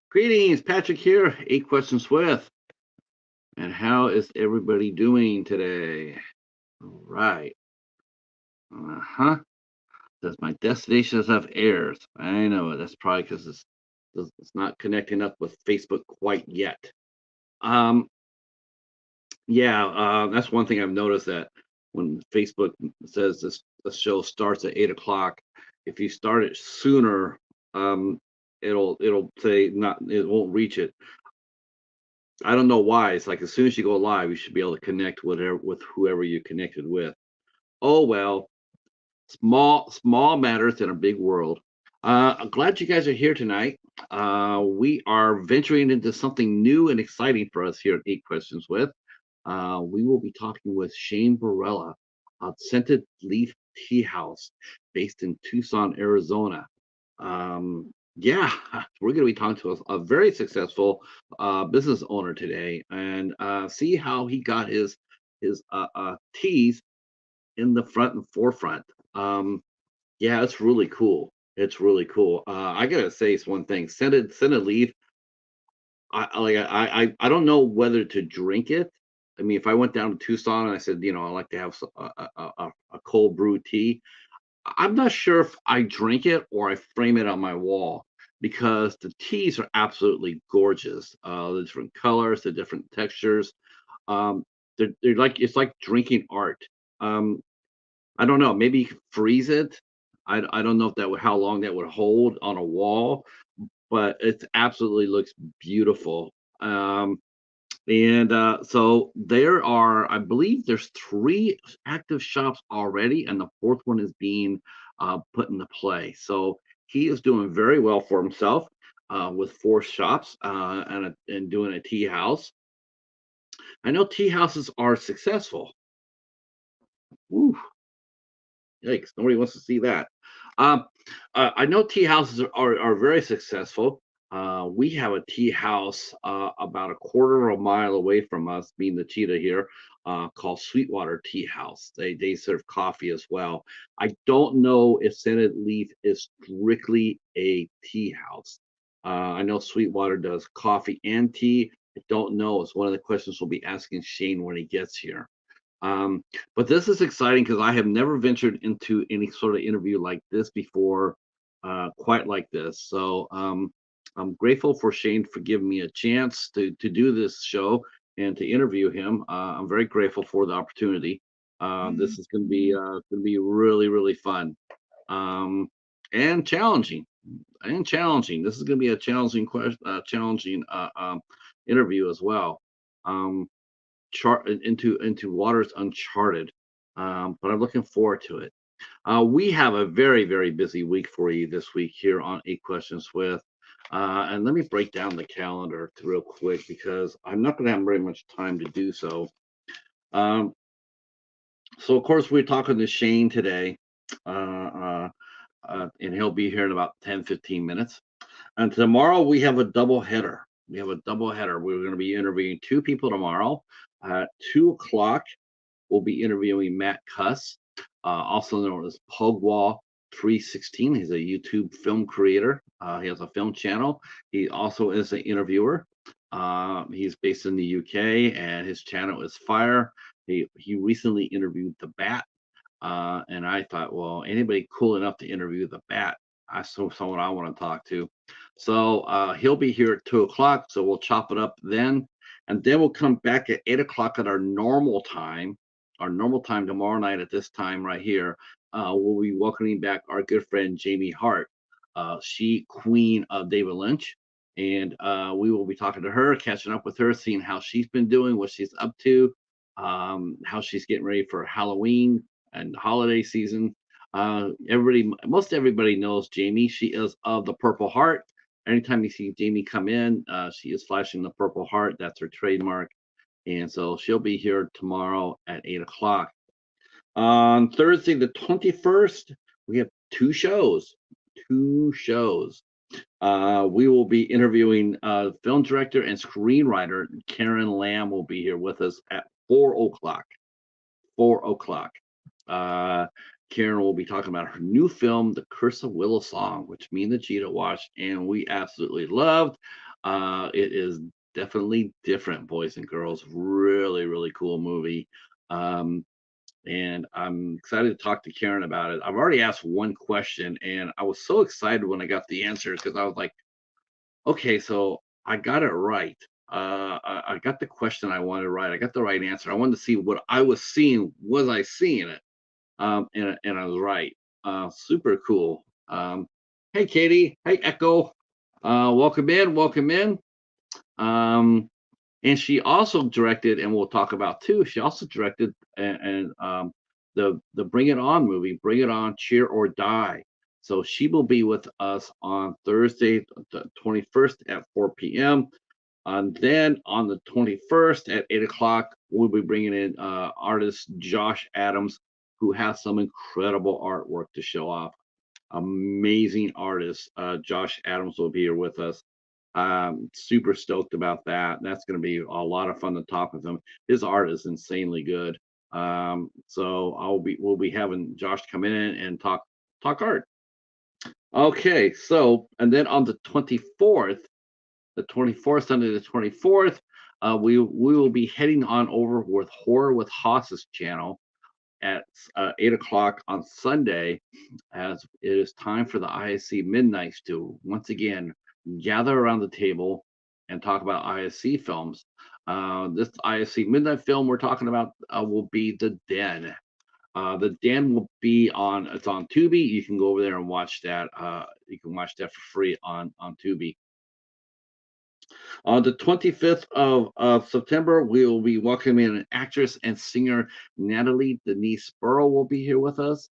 Greetings, Patrick here. 8 questions with. And how is everybody doing today? All right. Uh-huh. Says my destination doesn't have errors. I know it. That's probably because it's not connecting up with Facebook quite yet. Um, yeah, that's one thing I've noticed that when Facebook says this show starts at 8 o'clock, if you start it sooner, um, it'll say not it won't reach it. I don't know why. It's like as soon as you go live, you should be able to connect with whoever you connected with. Oh well, small matters in a big world. I'm glad you guys are here tonight. We are venturing into something new and exciting for us here at 8 Questions with. We will be talking with Shane Barela of Scented Leaf Tea House, based in Tucson, Arizona. Yeah, we're going to be talking to a very successful business owner today, and see how he got his teas in the front and forefront. Yeah, it's really cool. It's really cool. I gotta say, it's one thing. Scented leaf. I don't know whether to drink it. I mean, if I went down to Tucson and I said, I like to have a cold brew tea, I'm not sure if I drink it or I frame it on my wall because the teas are absolutely gorgeous. The different colors, the different textures. Um, they're like it's like drinking art. Um, I don't know. Maybe you could freeze it. I don't know if that would how long that would hold on a wall, but it absolutely looks beautiful. So there are, I believe there's three active shops already, and the fourth one is being put into play. So he is doing very well for himself with four shops and doing a tea house. I know tea houses are successful. Woo, yikes! Nobody wants to see that. Um, I know tea houses are very successful. We have a tea house about a quarter of a mile away from us, being the Cheetah here, called Sweetwater Tea House. They serve coffee as well. I don't know if Scented Leaf is strictly a tea house. I know Sweetwater does coffee and tea. I don't know. It's one of the questions we'll be asking Shane when he gets here. Um, but this is exciting because I have never ventured into any sort of interview like this before, quite like this. So I'm grateful for Shane for giving me a chance to do this show and to interview him. I'm very grateful for the opportunity. This is going to be really fun, um, and challenging This is going to be a challenging question, challenging interview as well. Um, into waters uncharted. But I'm looking forward to it. We have a very busy week for you this week here on 8 Questions with. And let me break down the calendar real quick because I'm not going to have very much time to do so. Um, so of course we're talking to Shane today, uh, and he'll be here in about 10-15 minutes. And tomorrow we have a double header. We have a double header. We're going to be interviewing two people tomorrow. At 2 o'clock, we'll be interviewing Matt Cuss, also known as Pugwall 316. He's a YouTube film creator. He has a film channel. He also is an interviewer. He's based in the UK, and his channel is Fire. He recently interviewed the Bat, and I thought, well, anybody cool enough to interview the Bat, I saw someone I want to talk to. So he'll be here at 2 o'clock. So we'll chop it up then, and then we'll come back at 8 o'clock at our normal time. Our normal time tomorrow night at this time right here. We'll be welcoming back our good friend Jamie Hart. She queen of David Lynch. And we will be talking to her, catching up with her, seeing how she's been doing, what she's up to, how she's getting ready for Halloween and holiday season. Most everybody knows Jamie. She is of the Purple Heart. Anytime you see Jamie come in, she is flashing the Purple Heart. That's her trademark. And so she'll be here tomorrow at 8 o'clock. On Thursday, the 21st, we have two shows. Two shows. We will be interviewing film director and screenwriter Karen Lamb will be here with us at 4 o'clock. 4 o'clock. Uh, Karen will be talking about her new film, The Curse of Willow Song, which me and the Cheetah watched and we absolutely loved. It is definitely different, boys and girls. Really, really cool movie. Um, and I'm excited to talk to Karen about it. I've already asked one question, and I was so excited when I got the answer because I was like, okay, so I got it right. I got the question I wanted right. I got the right answer. I wanted to see what I was seeing. Was I seeing it? And I was right. Super cool. Hey, Katie. Hey, Echo. Welcome in. Welcome in. Um, and she also directed, and we'll talk about too. She also directed and the Bring It On movie, Bring It On, Cheer or Die. So she will be with us on Thursday, the 21st at 4 p.m. And then on the 21st at 8 o'clock, we'll be bringing in artist Josh Adams, who has some incredible artwork to show off. Amazing artist. Josh Adams will be here with us. Super stoked about that. That's going to be a lot of fun to talk with him. His art is insanely good. So we'll be having Josh come in and talk art. Okay, so and then on the 24th, Sunday the 24th, we will be heading on over with Horror with Haas's channel at 8 o'clock on Sunday, as it is time for the ISC Midnights to once again gather around the table and talk about ISC films. This ISC Midnight film we're talking about will be The Den. The Den will be it's on Tubi. You can go over there and watch that. You can watch that for free on Tubi. On the 25th of September, we will be welcoming an actress and singer, Natalie Denise Burrow will be here with us.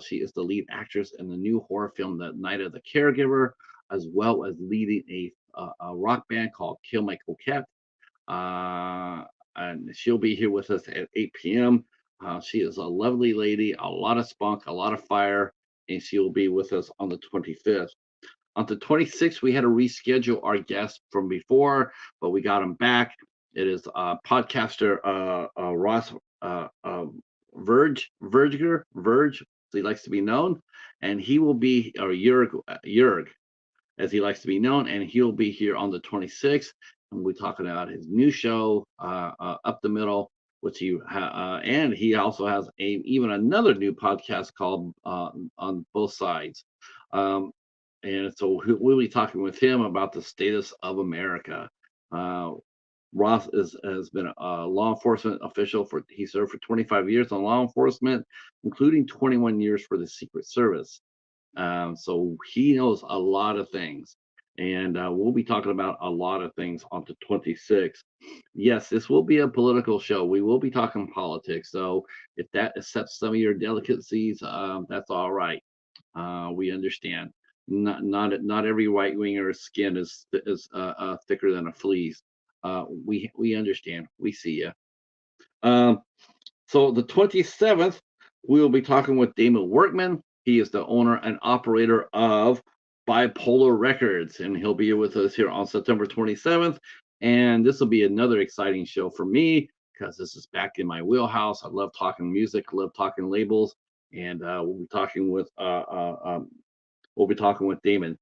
She is the lead actress in the new horror film, The Night of the Caregiver, as well as leading a rock band called Kill My Coquette. And she'll be here with us at 8 p.m. She is a lovely lady, a lot of spunk, a lot of fire, and she will be with us on the 25th. On the 26th, we had to reschedule our guest from before, but we got him back. It is podcaster Ross Verge, as he likes to be known, and he will be, or Jurg, as he likes to be known, and he'll be here on the 26th. And we're talking about his new show, Up the Middle, which and he also has even another new podcast called On Both Sides. Um, and so we'll be talking with him about the status of America. Uh, Roth has been a law enforcement official he served for 25 years on law enforcement, including 21 years for the Secret Service. So he knows a lot of things, and we'll be talking about a lot of things on the 26th. Yes, this will be a political show. We will be talking politics. So if that accepts some of your delicacies, that's all right. We understand. Not every right winger's skin is thicker than a flea's. We understand. We see you. Um, so the 27th, we will be talking with Damon Workman. He is the owner and operator of Bipolar Records, and he'll be with us here on September 27th. And this will be another exciting show for me because this is back in my wheelhouse. I love talking music, love talking labels, and we'll be talking with Damon.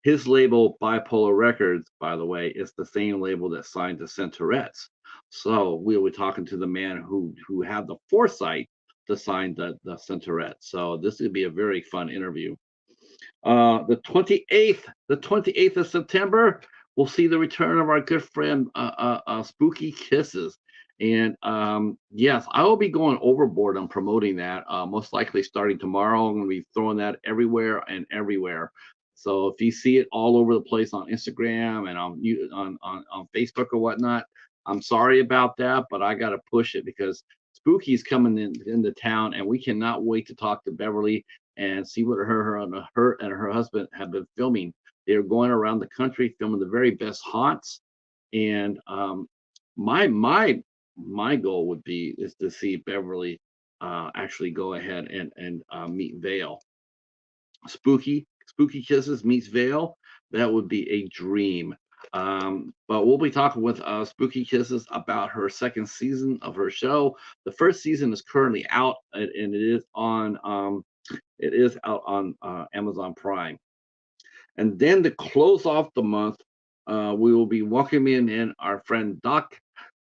His label, Bipolar Records, by the way, is the same label that signed the Centaurettes. So we'll be talking to the man who had the foresight to sign the Centaurettes. So this would be a very fun interview. The 28th of September, we'll see the return of our good friend Spooky Kisses. And yes, I will be going overboard on promoting that. Most likely starting tomorrow, I'm going to be throwing that everywhere and everywhere. So if you see it all over the place on Instagram and on Facebook or whatnot, I'm sorry about that, but I got to push it because Spooky's coming into town, and we cannot wait to talk to Beverly and see what her and her husband have been filming. They're going around the country filming the very best haunts, and my goal would be is to see Beverly actually go ahead and meet Vale. Spooky Kisses meets Vale. That would be a dream. But we'll be talking with Spooky Kisses about her second season of her show. The first season is currently out, and it is out on Amazon Prime. And then to close off the month, We will be welcoming in our friend Doc.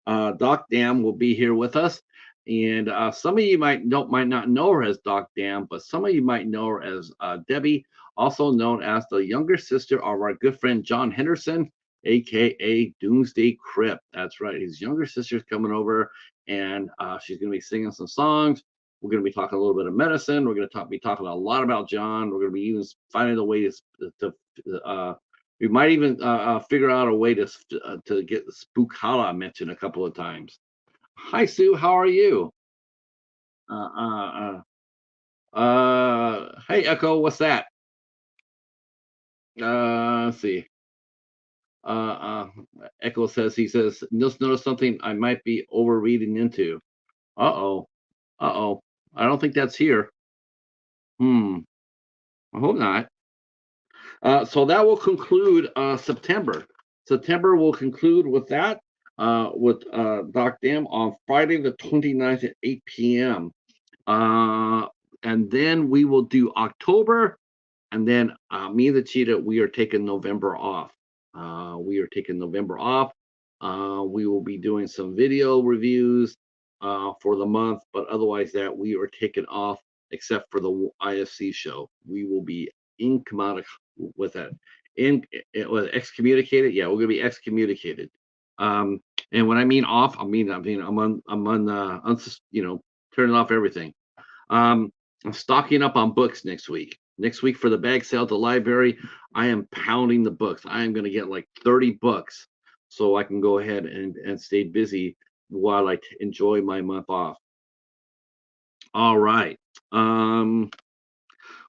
Doc Dam will be here with us, and some of you might not know her as Doc Dam, but some of you might know her as Debbie, also known as the younger sister of our good friend John Henderson, aka Doomsday Crip. That's right, his younger sister's coming over, and she's going to be singing some songs. We're going to be talking a little bit of medicine. We're going to be talking a lot about John. We're going to be even finding a way to we might even figure out a way to get Spookhala mentioned a couple of times. Hi, Sue. How are you? Hey, Echo. What's that? Let's see. Echo says he says just noticed something I might be overreading into. Uh oh. Uh oh. I don't think that's here. Hmm. I hope not. So that will conclude September. September will conclude with that, with Doc Dam on Friday the 29th at 8 p.m. Uh, and then we will do October, and then me and the Cheetah, we are taking November off. We are taking November off. We will be doing some video reviews for the month, but otherwise that we are taking off except for the IFC show. We will be incommunicado with that. In was excommunicated. Yeah, we're gonna be excommunicated. Um, and when I mean off, I mean I'm on turning off everything. I'm stocking up on books next week. Next week for the bag sale at the library, I am pounding the books. I am going to get like 30 books so I can go ahead and stay busy while I enjoy my month off. All right. Um,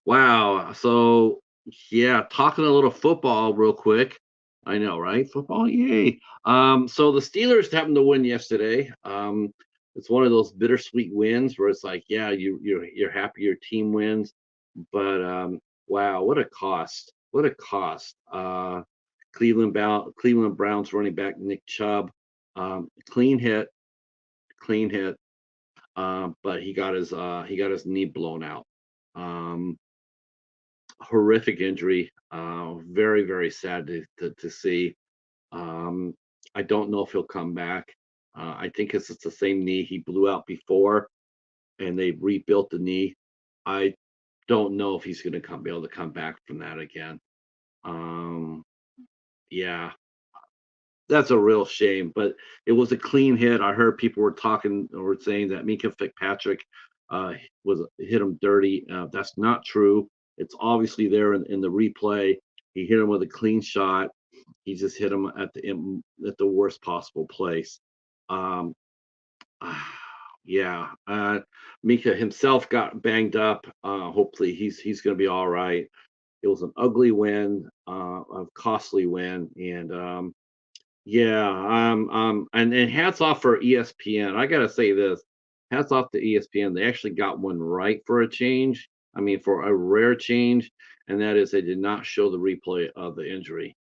wow. So, yeah, talking a little football real quick. I know, right? Football, yay. So the Steelers happened to win yesterday. It's one of those bittersweet wins where it's like, yeah, you're happy your team wins, but wow, what a cost! What a cost! Cleveland Browns running back Nick Chubb, clean hit, clean hit, but he got his knee blown out. Um, Horrific injury. Very, very sad to see. Um, I don't know if he'll come back. I think it's the same knee he blew out before, and they rebuilt the knee. I don't know if he's going to be able to come back from that again. Um, yeah, that's a real shame, but it was a clean hit. I heard people were talking or saying that Mika Fitzpatrick was hit him dirty. That's not true. It's obviously there in the replay. He hit him with a clean shot. He just hit him at the worst possible place. Um, yeah, Mika himself got banged up. Hopefully, he's going to be all right. It was an ugly win, a costly win, and yeah, and hats off for ESPN. I gotta say this, hats off to ESPN. They actually got one right for a change. I mean, for a rare change, and that is they did not show the replay of the injury.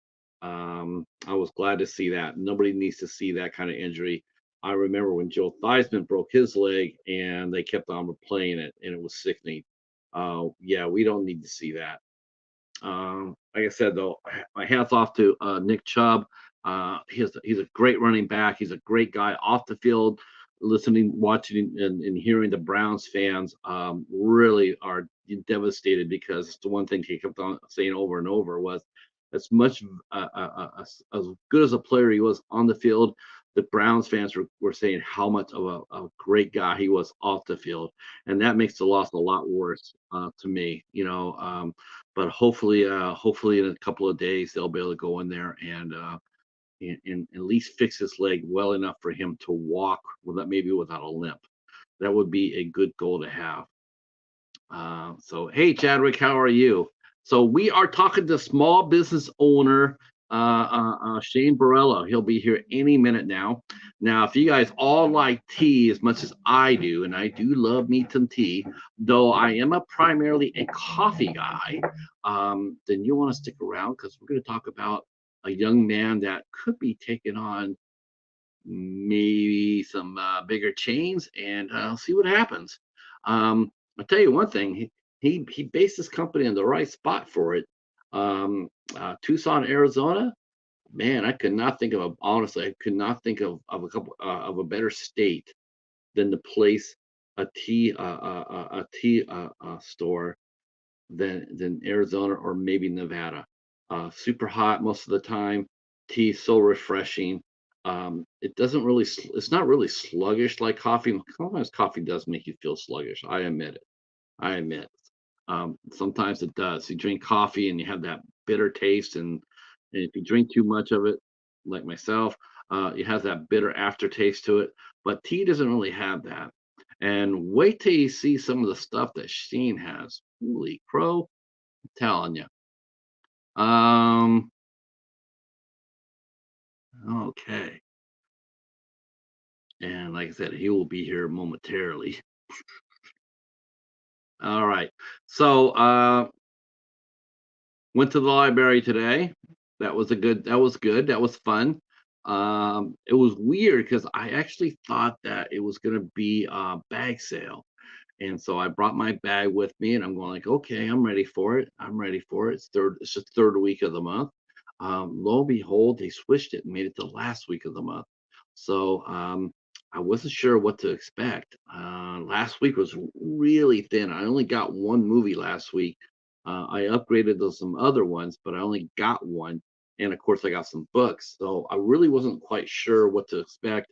I was glad to see that. Nobody needs to see that kind of injury. I remember when Joe Theismann broke his leg, and they kept on replaying it, and it was sickening. Yeah, we don't need to see that. Like I said, though, my hats off to Nick Chubb. He's a great running back. He's a great guy off the field. Listening, watching, and hearing the Browns fans really are devastated because it's the one thing he kept on saying over and over was as much as good as a player he was on the field, the Browns fans were saying how much of a great guy he was off the field, and that makes the loss a lot worse to me. But hopefully in a couple of days they'll be able to go in there and at least fix his leg well enough for him to walk without maybe without a limp. That would be a good goal to have. So hey Chadwick, how are you? So we are talking to small business owner Shane Barela. He'll be here any minute now. Now, if you guys all like tea as much as I do, and I do love me some tea, though I am primarily a coffee guy, then you want to stick around because we're going to talk about a young man that could be taking on maybe some bigger chains, and see what happens. I'll tell you one thing: he based his company in the right spot for it. Tucson, Arizona. Man, I could not think of a honestly, I could not think of a couple of a better state than to place a tea store than Arizona or maybe Nevada. Super hot most of the time. Tea so refreshing. It doesn't really. It's not really sluggish like coffee. Sometimes coffee does make you feel sluggish. I admit it. I admit. Sometimes it does. You drink coffee and you have that bitter taste, and if you drink too much of it, like myself, it has that bitter aftertaste to it. But tea doesn't really have that. And wait till you see some of the stuff that Sheen has. Holy crow! I'm telling you. Um. Okay. And like I said, he will be here momentarily. All right. So, went to the library today. That was good. That was fun. It was weird because I actually thought that it was gonna be a bag sale. And so I brought my bag with me and I'm going like, okay, I'm ready for it. I'm ready for it. It's the third week of the month. Lo and behold, they switched it and made it the last week of the month. So I wasn't sure what to expect. Last week was really thin. I only got one movie last week. I upgraded to some other ones, but I only got one. And of course, I got some books. So I really wasn't quite sure what to expect.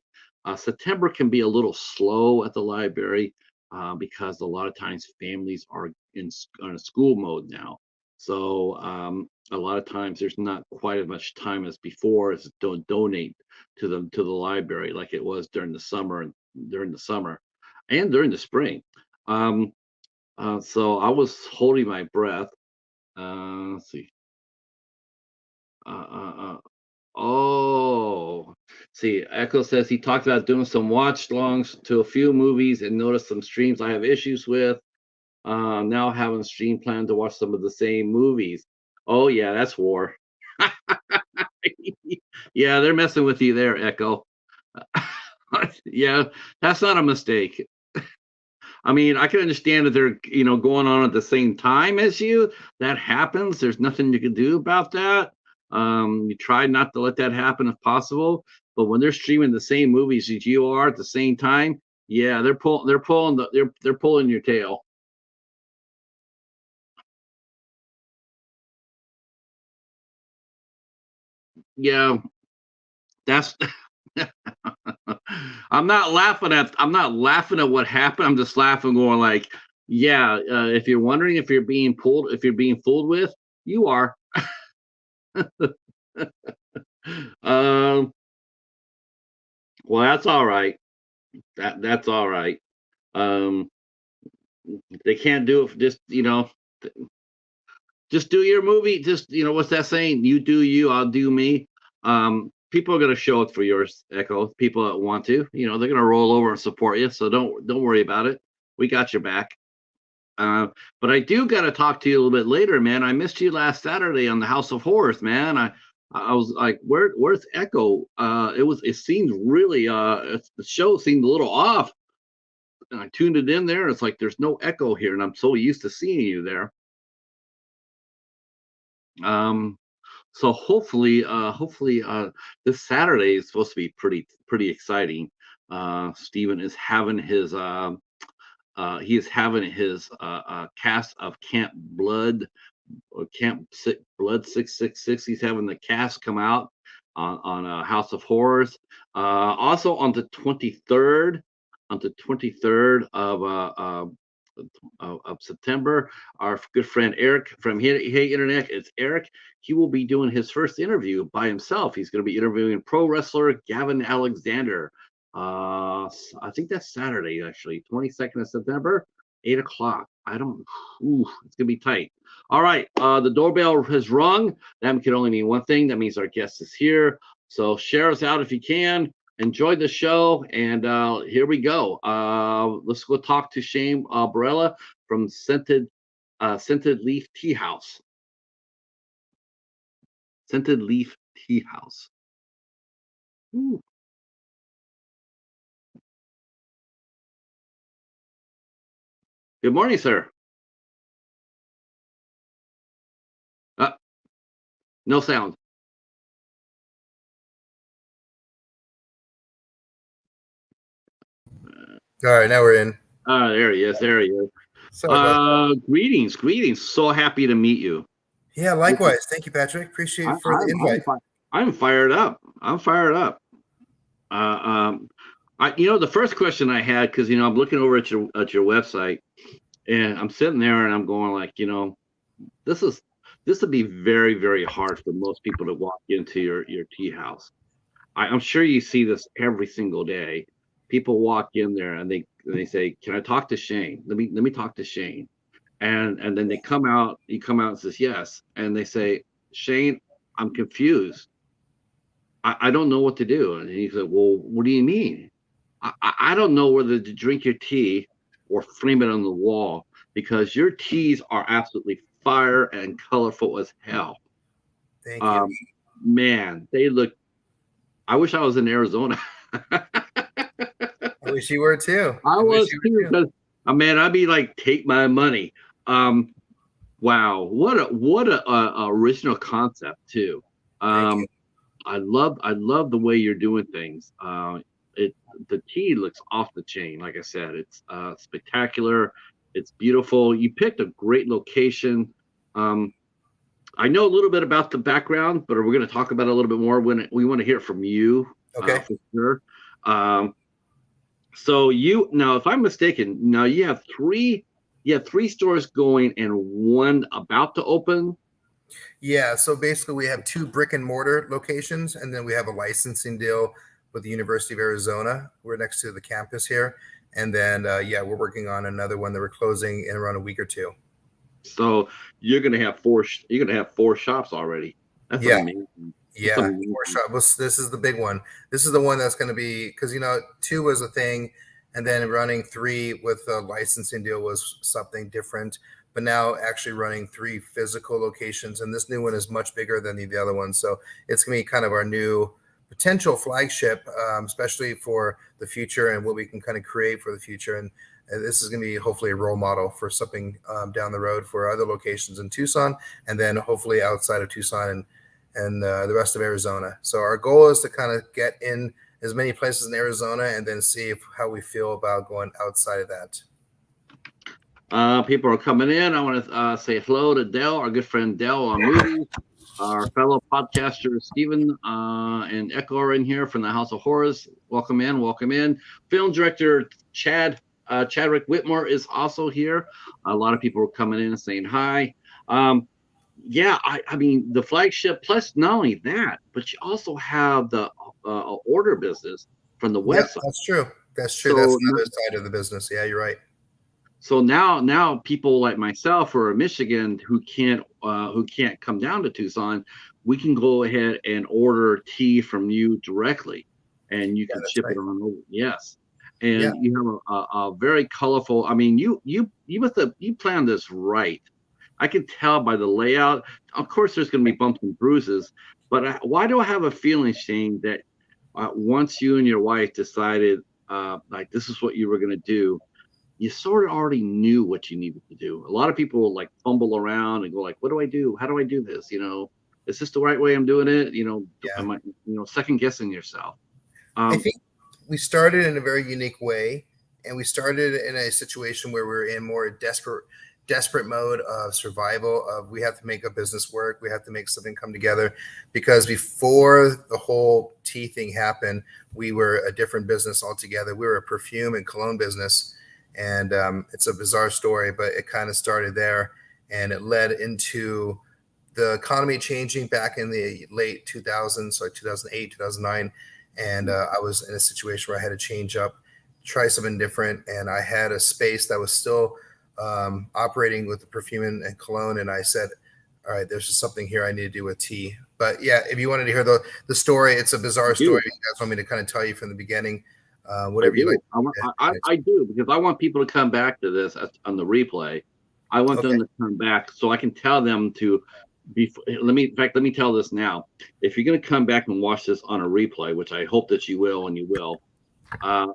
September can be a little slow at the library because a lot of times families are on a school mode now. So a lot of times there's not quite as much time as before as to donate to the library like it was during the summer and during the spring. Um, so I was holding my breath. Let's see. Uh, uh, uh, oh, see, Echo says he talked about doing some watch longs to a few movies and noticed some streams I have issues with. Now having a stream plan to watch some of the same movies. Oh yeah, that's war. Yeah, they're messing with you there, Echo. Yeah, that's not a mistake. I mean, I can understand that they're, going on at the same time as you. That happens. There's nothing you can do about that. You try not to let that happen if possible. But when they're streaming the same movies as you are at the same time, yeah, they're pulling your tail. Yeah, that's I'm not laughing at what happened. I'm just laughing going like, yeah, if you're wondering if you're being fooled with, you are. Um, well, that's all right. That's all right. Um, they can't do it for just do your movie. Just what's that saying? You do you, I'll do me. People are gonna show up for yours, Echo. People that want to, they're gonna roll over and support you. So don't worry about it. We got your back. Uh, but I do got to talk to you a little bit later, man. I missed you last Saturday on the House of Horrors, man. I was like, where's Echo? It seemed really the show seemed a little off, and I tuned it in there. It's like there's no Echo here, and I'm so used to seeing you there. Um, so hopefully this Saturday is supposed to be pretty exciting. Steven is having his he is having his cast of Camp Blood or Blood 666. He's having the cast come out on House of Horrors. Also on the 23rd of September, our good friend Eric from Hey Internet, it's Eric. He will be doing his first interview by himself. He's going to be interviewing pro wrestler Gavin Alexander. I think that's Saturday, actually, 22nd of September, 8 o'clock. I don't, ooh, it's going to be tight. All right. The doorbell has rung. That can only mean one thing. That means our guest is here. So share us out if you can. Enjoy the show. And here we go. Let's go talk to Shane Barela from Scented Leaf Tea House. Scented Leaf Tea House. Ooh. Good morning, sir. Uh, no sound. All right, now we're in. There he is. There he is. Sorry about that. Greetings, greetings. So happy to meet you. Yeah, likewise. Thank you, Patrick. Appreciate I, it for the I'm invite. I'm fi- I'm fired up. I'm fired up. Uh, um, the first question I had, because I'm looking over at your website, and I'm sitting there and I'm going like, this is this would be very very hard for most people to walk into your tea house. I'm sure you see this every single day. People walk in there and they say, "Can I talk to Shane? Let me talk to Shane." And then they come out. He come out and says yes, and they say, "Shane, I'm confused. I don't know what to do." And he said, "Well, what do you mean? I don't know whether to drink your tea or frame it on the wall because your teas are absolutely fire and colorful as hell. Thank you. Um, man, they look. I wish I was in Arizona." I wish you were too. I I wish was you too, were too. because man, I'd be like, take my money. Um, wow, what a original concept too. Thank you. Um, I love the way you're doing things. It the tea looks off the chain. Like I said, it's spectacular. It's beautiful. You picked a great location. Um, I know a little bit about the background, but we're going to talk about it a little bit more when we want to hear from you Okay. for sure. Um, So you now, if I'm mistaken, now you have three stores going and one about to open. Yeah, so basically we have two brick and mortar locations, and then we have a licensing deal with the University of Arizona. We're next to the campus here. And then, yeah, we're working on another one that we're closing in around a week or two. So you're gonna have four shops already. That's Yeah, amazing. That's yeah, four amazing. shop. This is the big one. This is the one that's going to be because two was a thing, and then running three with a licensing deal was something different. But now actually running three physical locations, and this new one is much bigger than the other one. So it's going to be kind of our new potential flagship, especially for the future and what we can kind of create for the future. And this is going to be hopefully a role model for something down the road for other locations in Tucson, and then hopefully outside of Tucson and the rest of Arizona. So our goal is to kind of get in as many places in Arizona and then see how we feel about going outside of that. People are coming in. I want to say hello to Dell, our good friend Dell on movies, our fellow podcaster Stephen and Echo are in here from the House of Horrors. Welcome in, welcome in. Film director Chadwick Whitmore is also here. A lot of people are coming in and saying hi. Um, yeah, I mean the flagship. Plus, not only that, but you also have the order business from the Yeah, website. that's true. That's true. That's So another side of the business. Yeah, you're right. so now people like myself who are in Michigan who can't come down to Tucson, we can go ahead and order tea from you directly, and you Yeah, can that's ship it right. on over. Yes, Yeah, and you have a very colorful. I mean, you must have you planned this right. I can tell by the layout. Of course, there's going to be bumps and bruises, but why do I have a feeling, Shane, that once you and your wife decided like this is what you were going to do, you sort of already knew what you needed to do. A lot of people will like fumble around and go like, "What do I do? How do I do this? Is this the right way I'm doing it? yeah. Am I, second guessing yourself?" I Um, think we started in a very unique way, and we started in a situation where we were in more desperate mode of survival. Of we have to make a business work, we have to make something come together, because before the whole tea thing happened, we were a different business altogether. We were a perfume and cologne business, and it's a bizarre story, but it kind of started there, and it led into the economy changing back in the late 2000s, like 2008, 2009. And I was in a situation where I had to change up, try something different. And I had a space that was still operating with the perfume and cologne. And I said, all right, there's just something here I need to do with tea. But yeah, if you wanted to hear the story, it's a I bizarre story. do, You guys want me to kind of tell you from the beginning, I whatever you like. do. I do because I want people to come back to this on the replay. I want Okay. them to come back so I can tell them to. In fact, let me tell this now. If you're going to come back and watch this on a replay, which I hope that you will, and you will, uh,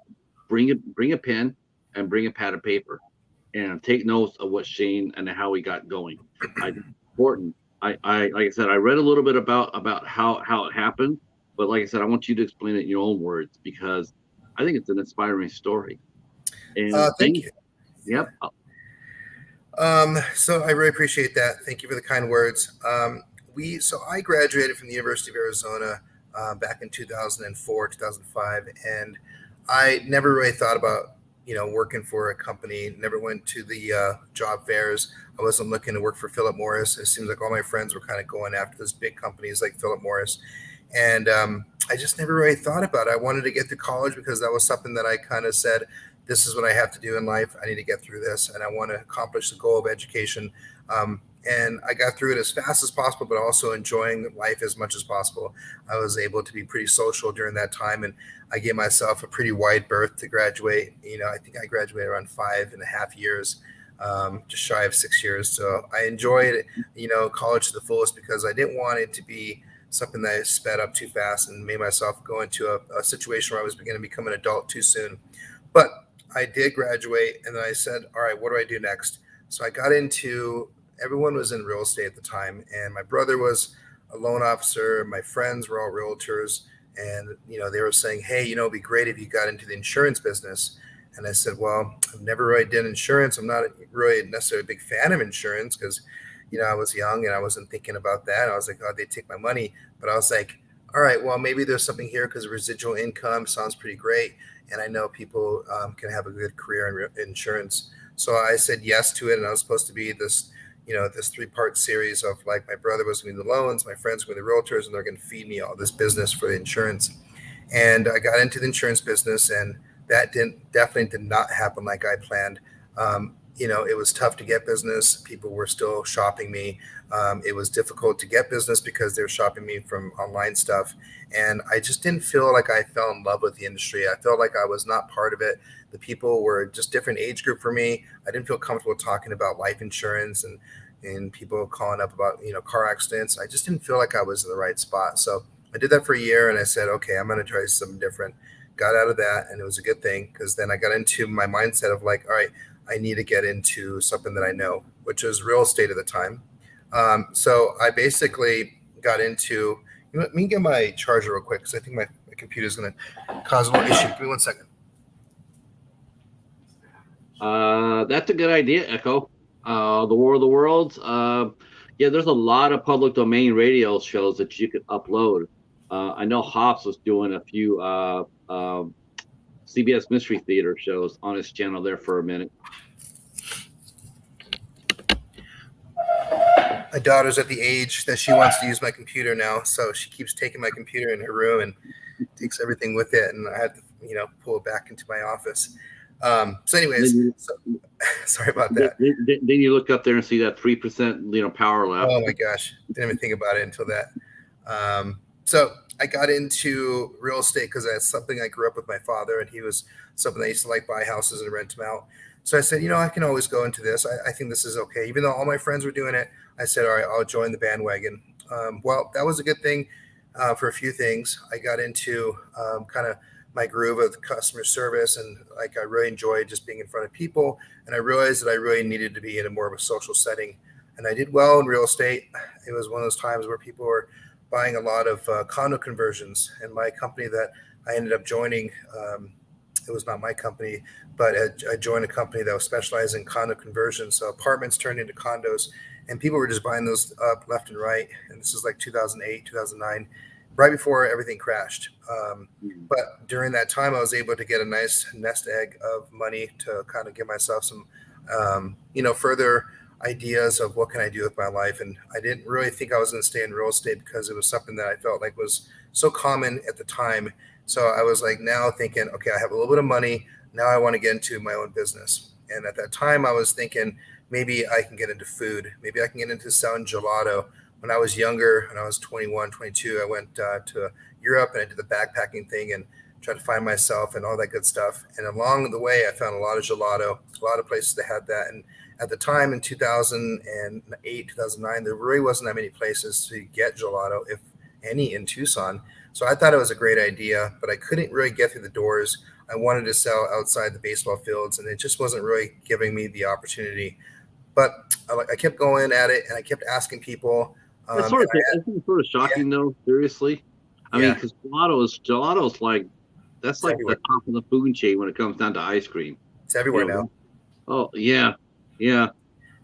bring a pen and bring a pad of paper and take notes of what Shane and how he got going. I think it's important. I like I said, I read a little bit about how it happened, but like I said, I want you to explain it in your own words because I think it's an inspiring story. And Thank you. yep. So I really appreciate that. Thank you for the kind words. So I graduated from the University of Arizona back in 2004, 2005, and I never really thought about working for a company. Never went to the job fairs. I wasn't looking to work for Philip Morris. It seems like all my friends were kind of going after those big companies like Philip Morris, and I just never really thought about it. I wanted to get to college because that was something that I kind of said, this is what I have to do in life. I need to get through this, and I want to accomplish the goal of education. And I got through it as fast as possible, but also enjoying life as much as possible. I was able to be pretty social during that time, and I gave myself a pretty wide berth to graduate. I think I graduated around 5.5 years, just shy of 6 years. So I enjoyed, college to the fullest because I didn't want it to be something that I sped up too fast and made myself go into a situation where I was going to become an adult too soon. But I did graduate, and then I said, all right, what do I do next? So I got into, everyone was in real estate at the time, and my brother was a loan officer. My friends were all realtors, and they were saying, hey, it'd be great if you got into the insurance business. And I said, well, I've never really done insurance. I'm not really necessarily a big fan of insurance because I was young and I wasn't thinking about that. I was like, oh, they take my money. But I was like, all right, well, maybe there's something here because residual income sounds pretty great. And I know people can have a good career in insurance. So I said yes to it. And I was supposed to be this, this 3-part series of like my brother was going to be the loans, my friends were the realtors, and they're going to feed me all this business for the insurance. And I got into the insurance business, and that definitely did not happen like I planned. It was tough to get business. People were still shopping me. It was difficult to get business because they were shopping me from online stuff. And I just didn't feel like I fell in love with the industry. I felt like I was not part of it. The people were just different age group for me. I didn't feel comfortable talking about life insurance and people calling up about, car accidents. I just didn't feel like I was in the right spot. So I did that for a year, and I said, okay, I'm going to try something different. Got out of that, and it was a good thing because then I got into my mindset of like, all right, I need to get into something that I know, which is real estate at the time. So I basically got into, let me get my charger real quick because I think my computer is going to cause a little issue. Give me 1 second. That's a good idea, Echo. The War of the Worlds. Yeah, there's a lot of public domain radio shows that you could upload. I know Hops was doing a few CBS Mystery Theater shows on his channel there for a minute. My daughter's at the age that she wants to use my computer now, so she keeps taking my computer in her room and takes everything with it, and I had to, pull it back into my office. So anyways, sorry about that. Then you look up there and see that 3%, power left. Oh my gosh, didn't even think about it until that. So I got into real estate because that's something I grew up with my father, and he was something I used to like, buy houses and rent them out. So I said, I can always go into this. I think this is okay. Even though all my friends were doing it, I said, all right, I'll join the bandwagon. Well, that was a good thing for a few things. I got into kind of my groove of customer service, and like I really enjoyed just being in front of people. And I realized that I really needed to be in a more of a social setting. And I did well in real estate. It was one of those times where people were buying a lot of condo conversions. And my company that I ended up joining, it was not my company, but I joined a company that was specialized in condo conversions. So apartments turned into condos, and people were just buying those up left and right. And this is like 2008, 2009, right before everything crashed. But during that time, I was able to get a nice nest egg of money to kind of give myself some, further ideas of what can I do with my life. And I didn't really think I was going to stay in real estate because it was something that I felt like was so common at the time. So I was like now thinking, okay, I have a little bit of money. Now I want to get into my own business. And at that time I was thinking maybe I can get into food. Maybe I can get into selling gelato. When I was younger, when I was 21, 22, I went to Europe and I did the backpacking thing and tried to find myself and all that good stuff. And along the way, I found a lot of gelato, a lot of places that had that. And at the time in 2008, 2009, there really wasn't that many places to get gelato, if any, in Tucson. So I thought it was a great idea, but I couldn't really get through the doors. I wanted to sell outside the baseball fields, and it just wasn't really giving me the opportunity. But I kept going at it, and I kept asking people. It's sort of shocking, though. Seriously, I mean, because gelato is like that's like the top of the food chain when it comes down to ice cream. It's everywhere Yeah. now. Oh, yeah. Yeah.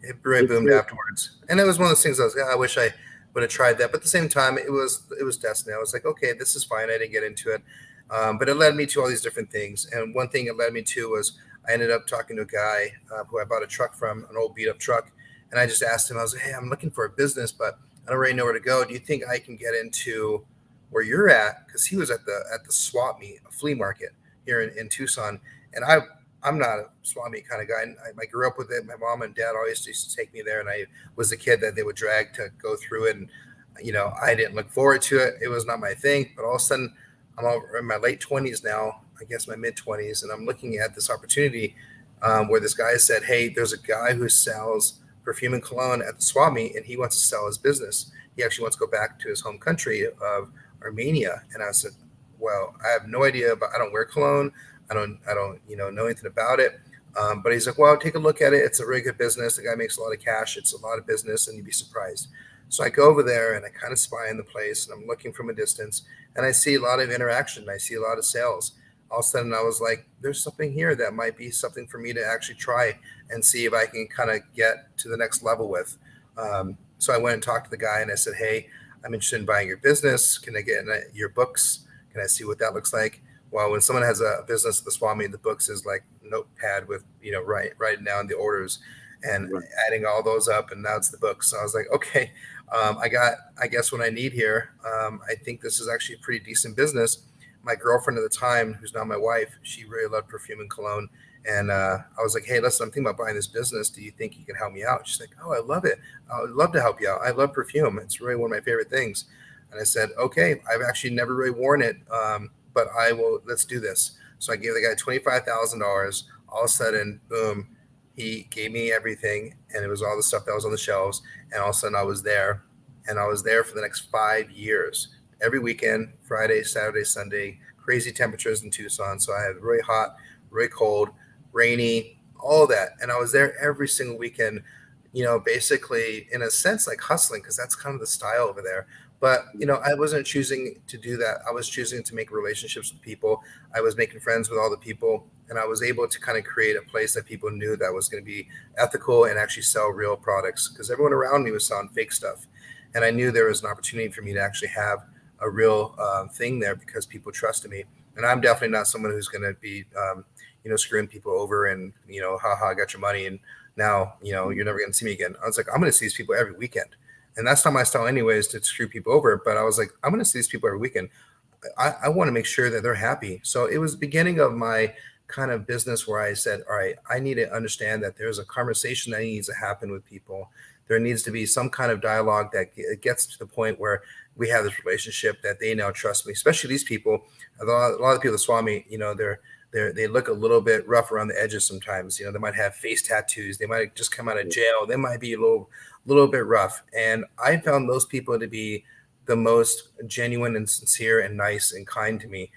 It really It's boomed afterwards, and it was one of those things. I was, I wish I would have tried that, but at the same time, it was destiny. I was like, okay, this is fine. I didn't get into it, but it led me to all these different things. And one thing it led me to was I ended up talking to a guy who I bought a truck from, an old beat up truck, and I just asked him. I was like, hey, I'm looking for a business, but I don't really know where to go. Do you think I can get into where you're at? Because he was at the swap meet, a flea market here in Tucson, and I'm not a swap meet kind of guy. I grew up with it. My mom and dad always used to take me there, and I was a kid that they would drag to go through it. And I didn't look forward to it. It was not my thing. But all of a sudden, I'm over in my late 20s now. I guess my mid 20s, and I'm looking at this opportunity where this guy said, "Hey, there's a guy who sells perfume and cologne at the swap meet, and he wants to sell his business. He actually wants to go back to his home country of Armenia." And I said, "Well, I have no idea, but I don't wear cologne. I don't know anything about it." But he's like, "Well, take a look at it. It's a really good business. The guy makes a lot of cash. It's a lot of business, and you'd be surprised." So I go over there and I kind of spy in the place, and I'm looking from a distance, and I see a lot of interaction. I see a lot of sales. All of a sudden, I was like, "There's something here that might be something for me to actually try and see if I can kind of get to the next level with." So I went and talked to the guy, and I said, "Hey, I'm interested in buying your business. Can I get in your books? Can I see what that looks like?" Well, when someone has a business, the Swami, the books is like notepad with writing down the orders and Right. adding all those up, and now it's the books. So I was like, okay, I got, I guess, what I need here. I think this is actually a pretty decent business. My girlfriend at the time, who's now my wife, she really loved perfume and cologne. And I was like, hey, listen, I'm thinking about buying this business. Do you think you can help me out? She's like, oh, I love it. I would love to help you out. I love perfume. It's really one of my favorite things. And I said, okay, I've actually never really worn it, but I will. Let's do this. So I gave the guy $25,000. All of a sudden, boom, he gave me everything, and it was all the stuff that was on the shelves. And all of a sudden, I was there, and I was there for the next 5 years, every weekend, Friday, Saturday, Sunday. Crazy temperatures in Tucson, so I had really hot, really cold, rainy, all that, and I was there every single weekend. Basically, in a sense, like hustling, because that's kind of the style over there. But I wasn't choosing to do that. I was choosing to make relationships with people. I was making friends with all the people, and I was able to kind of create a place that people knew that was going to be ethical and actually sell real products. Because everyone around me was selling fake stuff, and I knew there was an opportunity for me to actually have a real thing there because people trusted me. And I'm definitely not someone who's going to be, screwing people over and haha, I got your money, and now you're never going to see me again. I was like, I'm going to see these people every weekend. And that's not my style anyways, to screw people over. But I was like, I'm going to see these people every weekend. I want to make sure that they're happy. So it was the beginning of my kind of business where I said, all right, I need to understand that there's a conversation that needs to happen with people. There needs to be some kind of dialogue that gets to the point where we have this relationship that they now trust me, especially these people. A lot of people that Swami, they look a little bit rough around the edges sometimes. They might have face tattoos. They might just come out of jail. They might be a little bit rough. And I found those people to be the most genuine and sincere and nice and kind to me.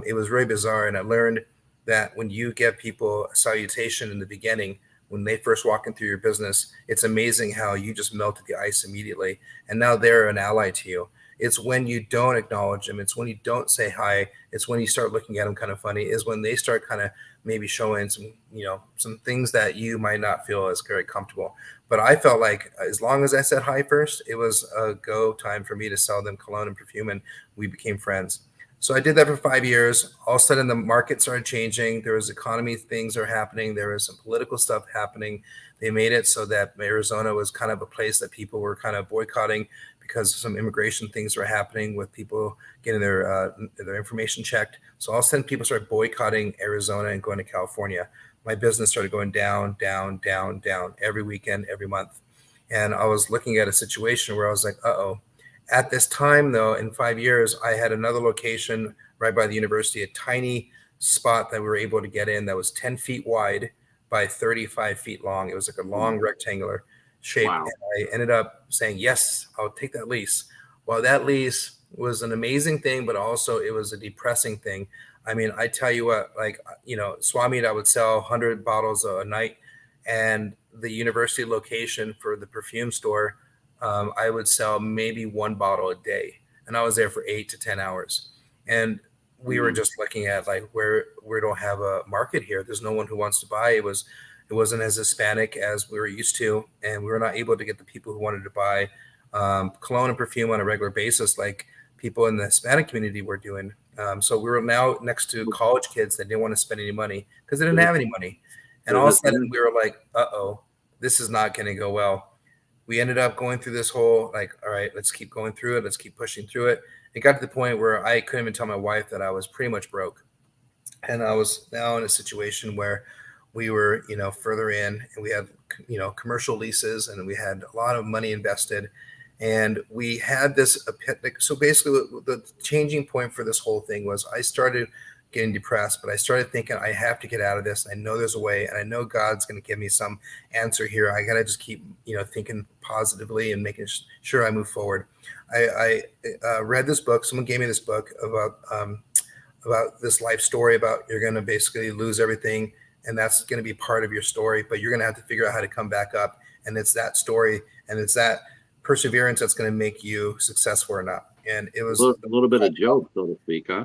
It was really bizarre. And I learned that when you give people a salutation in the beginning, when they first walk into your business, it's amazing how you just melted the ice immediately. And now they're an ally to you. It's when you don't acknowledge them. It's when you don't say hi. It's when you start looking at them kind of funny, is when they start kind of maybe showing some things that you might not feel as very comfortable. But I felt like as long as I said hi first, it was a go time for me to sell them cologne and perfume, and we became friends. So I did that for 5 years. All of a sudden, the market started changing. There was economy things are happening. There was some political stuff happening. They made it so that Arizona was kind of a place that people were kind of boycotting because some immigration things were happening with people getting their information checked. So all of a sudden, people started boycotting Arizona and going to California. My business started going down, down, down, down every weekend, every month. And I was looking at a situation where I was like, uh-oh. At this time, though, in 5 years, I had another location right by the university, a tiny spot that we were able to get in that was 10 feet wide by 35 feet long. It was like a long rectangular shape. Wow. And I ended up saying, yes, I'll take that lease. Well, that lease was an amazing thing, but also it was a depressing thing. I mean, I tell you what, like, Swami, I would sell 100 bottles a night. And the university location for the perfume store, I would sell maybe one bottle a day. And I was there for 8 to 10 hours. And we were just looking at like where we don't have a market here. There's no one who wants to buy. It wasn't as Hispanic as we were used to, and we were not able to get the people who wanted to buy cologne and perfume on a regular basis like people in the Hispanic community were doing. So we were now next to college kids that didn't want to spend any money because they didn't have any money. And all of a sudden we were like, uh-oh, this is not going to go well. We ended up going through this whole like, all right, let's keep going through it. Let's keep pushing through it. It got to the point where I couldn't even tell my wife that I was pretty much broke. And I was now in a situation where we were, further in, and we had, commercial leases, and we had a lot of money invested. And we had this, so basically the changing point for this whole thing was I started getting depressed, but I started thinking I have to get out of this. I know there's a way, and I know God's going to give me some answer here. I got to just keep, thinking positively and making sure I move forward. I read this book. Someone gave me this book about this life story about you're going to basically lose everything, and that's going to be part of your story, but you're going to have to figure out how to come back up. And it's that story, and it's that perseverance that's going to make you successful or not. And it was a little bit of joke, so to speak, huh?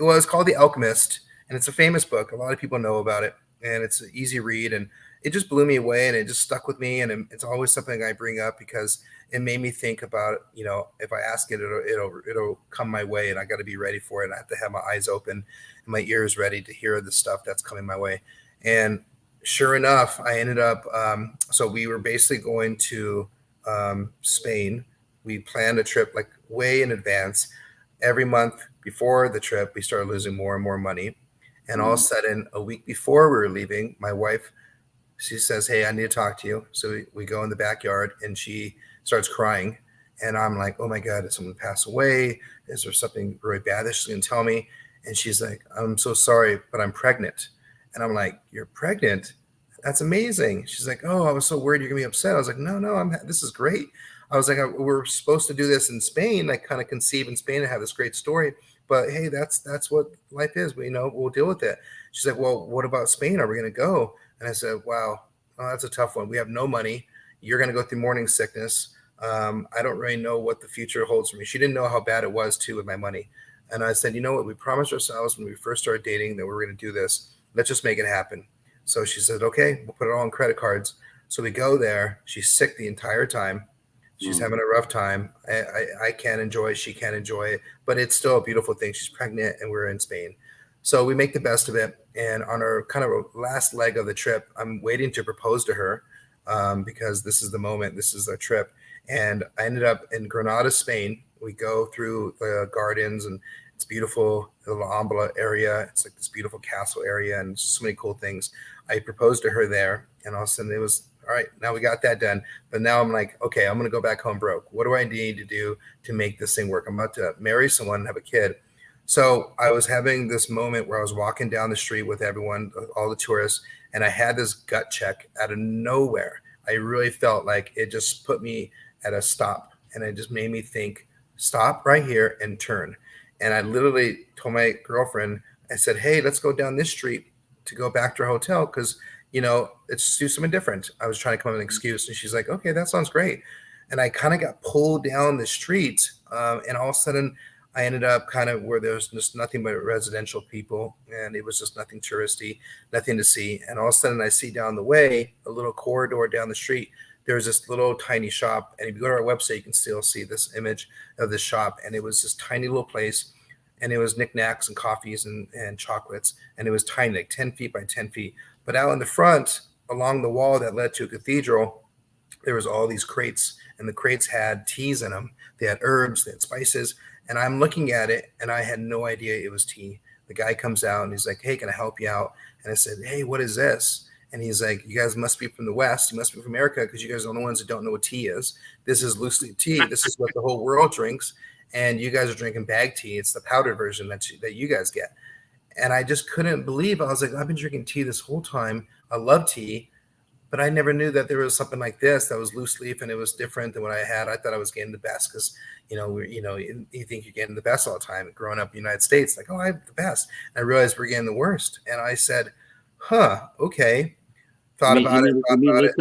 Well, it's called The Alchemist, and it's a famous book. A lot of people know about it, and it's an easy read, and it just blew me away, and it just stuck with me. And it's always something I bring up because it made me think about, if I ask it, it'll come my way, and I got to be ready for it. I have to have my eyes open and my ears ready to hear the stuff that's coming my way. And sure enough, I ended up, so we were basically going to Spain. We planned a trip like way in advance. Every month before the trip, we started losing more and more money. And all of a sudden, a week before we were leaving, my wife, she says, "Hey, I need to talk to you." So we go in the backyard, and she starts crying. And I'm like, "Oh my God, did someone pass away? Is there something really bad that she's going to tell me?" And she's like, "I'm so sorry, but I'm pregnant." And I'm like, "You're pregnant? That's amazing." She's like, "Oh, I was so worried you're going to be upset." I was like, "No, this is great." I was like, "We're supposed to do this in Spain. I kind of conceive in Spain and have this great story. But hey, that's what life is. We'll deal with it." She's like, "Well, what about Spain? Are we going to go?" And I said, "Wow, that's a tough one. We have no money. You're going to go through morning sickness. I don't really know what the future holds for me." She didn't know how bad it was too with my money. And I said, "You know what? We promised ourselves when we first started dating that we were going to do this. Let's just make it happen." So she said, "Okay, we'll put it all on credit cards." So we go there. She's sick the entire time. She's having a rough time. I can't enjoy it. She can't enjoy it, but it's still a beautiful thing. She's pregnant, and we're in Spain. So we make the best of it. And on our kind of last leg of the trip, I'm waiting to propose to her because this is the moment. This is our trip. And I ended up in Granada, Spain. We go through the gardens, and it's beautiful, the La Alhambra area. It's like this beautiful castle area, and so many cool things. I proposed to her there, and all of a sudden it was, all right, now we got that done. But now I'm like, okay, I'm going to go back home broke. What do I need to do to make this thing work? I'm about to marry someone and have a kid. So I was having this moment where I was walking down the street with everyone, all the tourists, and I had this gut check out of nowhere. I really felt like it just put me at a stop, and it just made me think, stop right here and turn. And I literally told my girlfriend, I said, "Hey, let's go down this street to go back to our hotel because let's do something different." I was trying to come up with an excuse, and she's like, "Okay, that sounds great." And I kind of got pulled down the street, and all of a sudden, I ended up kind of where there was just nothing but residential people, and it was just nothing touristy, nothing to see. And all of a sudden, I see down the way, a little corridor down the street, there's this little tiny shop. And if you go to our website, you can still see this image of this shop. And it was this tiny little place, and it was knickknacks and coffees and chocolates, and it was tiny, like 10 feet by 10 feet. But out in the front, along the wall that led to a cathedral, there was all these crates, and the crates had teas in them. They had herbs, they had spices, and I'm looking at it, and I had no idea it was tea. The guy comes out, and he's like, "Hey, can I help you out?" And I said, "Hey, what is this?" And he's like, "You guys must be from the West. You must be from America because you guys are the only ones that don't know what tea is. This is loose leaf tea. This is what the whole world drinks. And you guys are drinking bag tea. It's the powdered version that you guys get." And I just couldn't believe. I was like, I've been drinking tea this whole time. I love tea, but I never knew that there was something like this that was loose leaf and it was different than what I had. I thought I was getting the best because, you think you're getting the best all the time. Growing up in the United States, like, oh, I have the best. And I realized we're getting the worst. And I said, okay. Thought about it.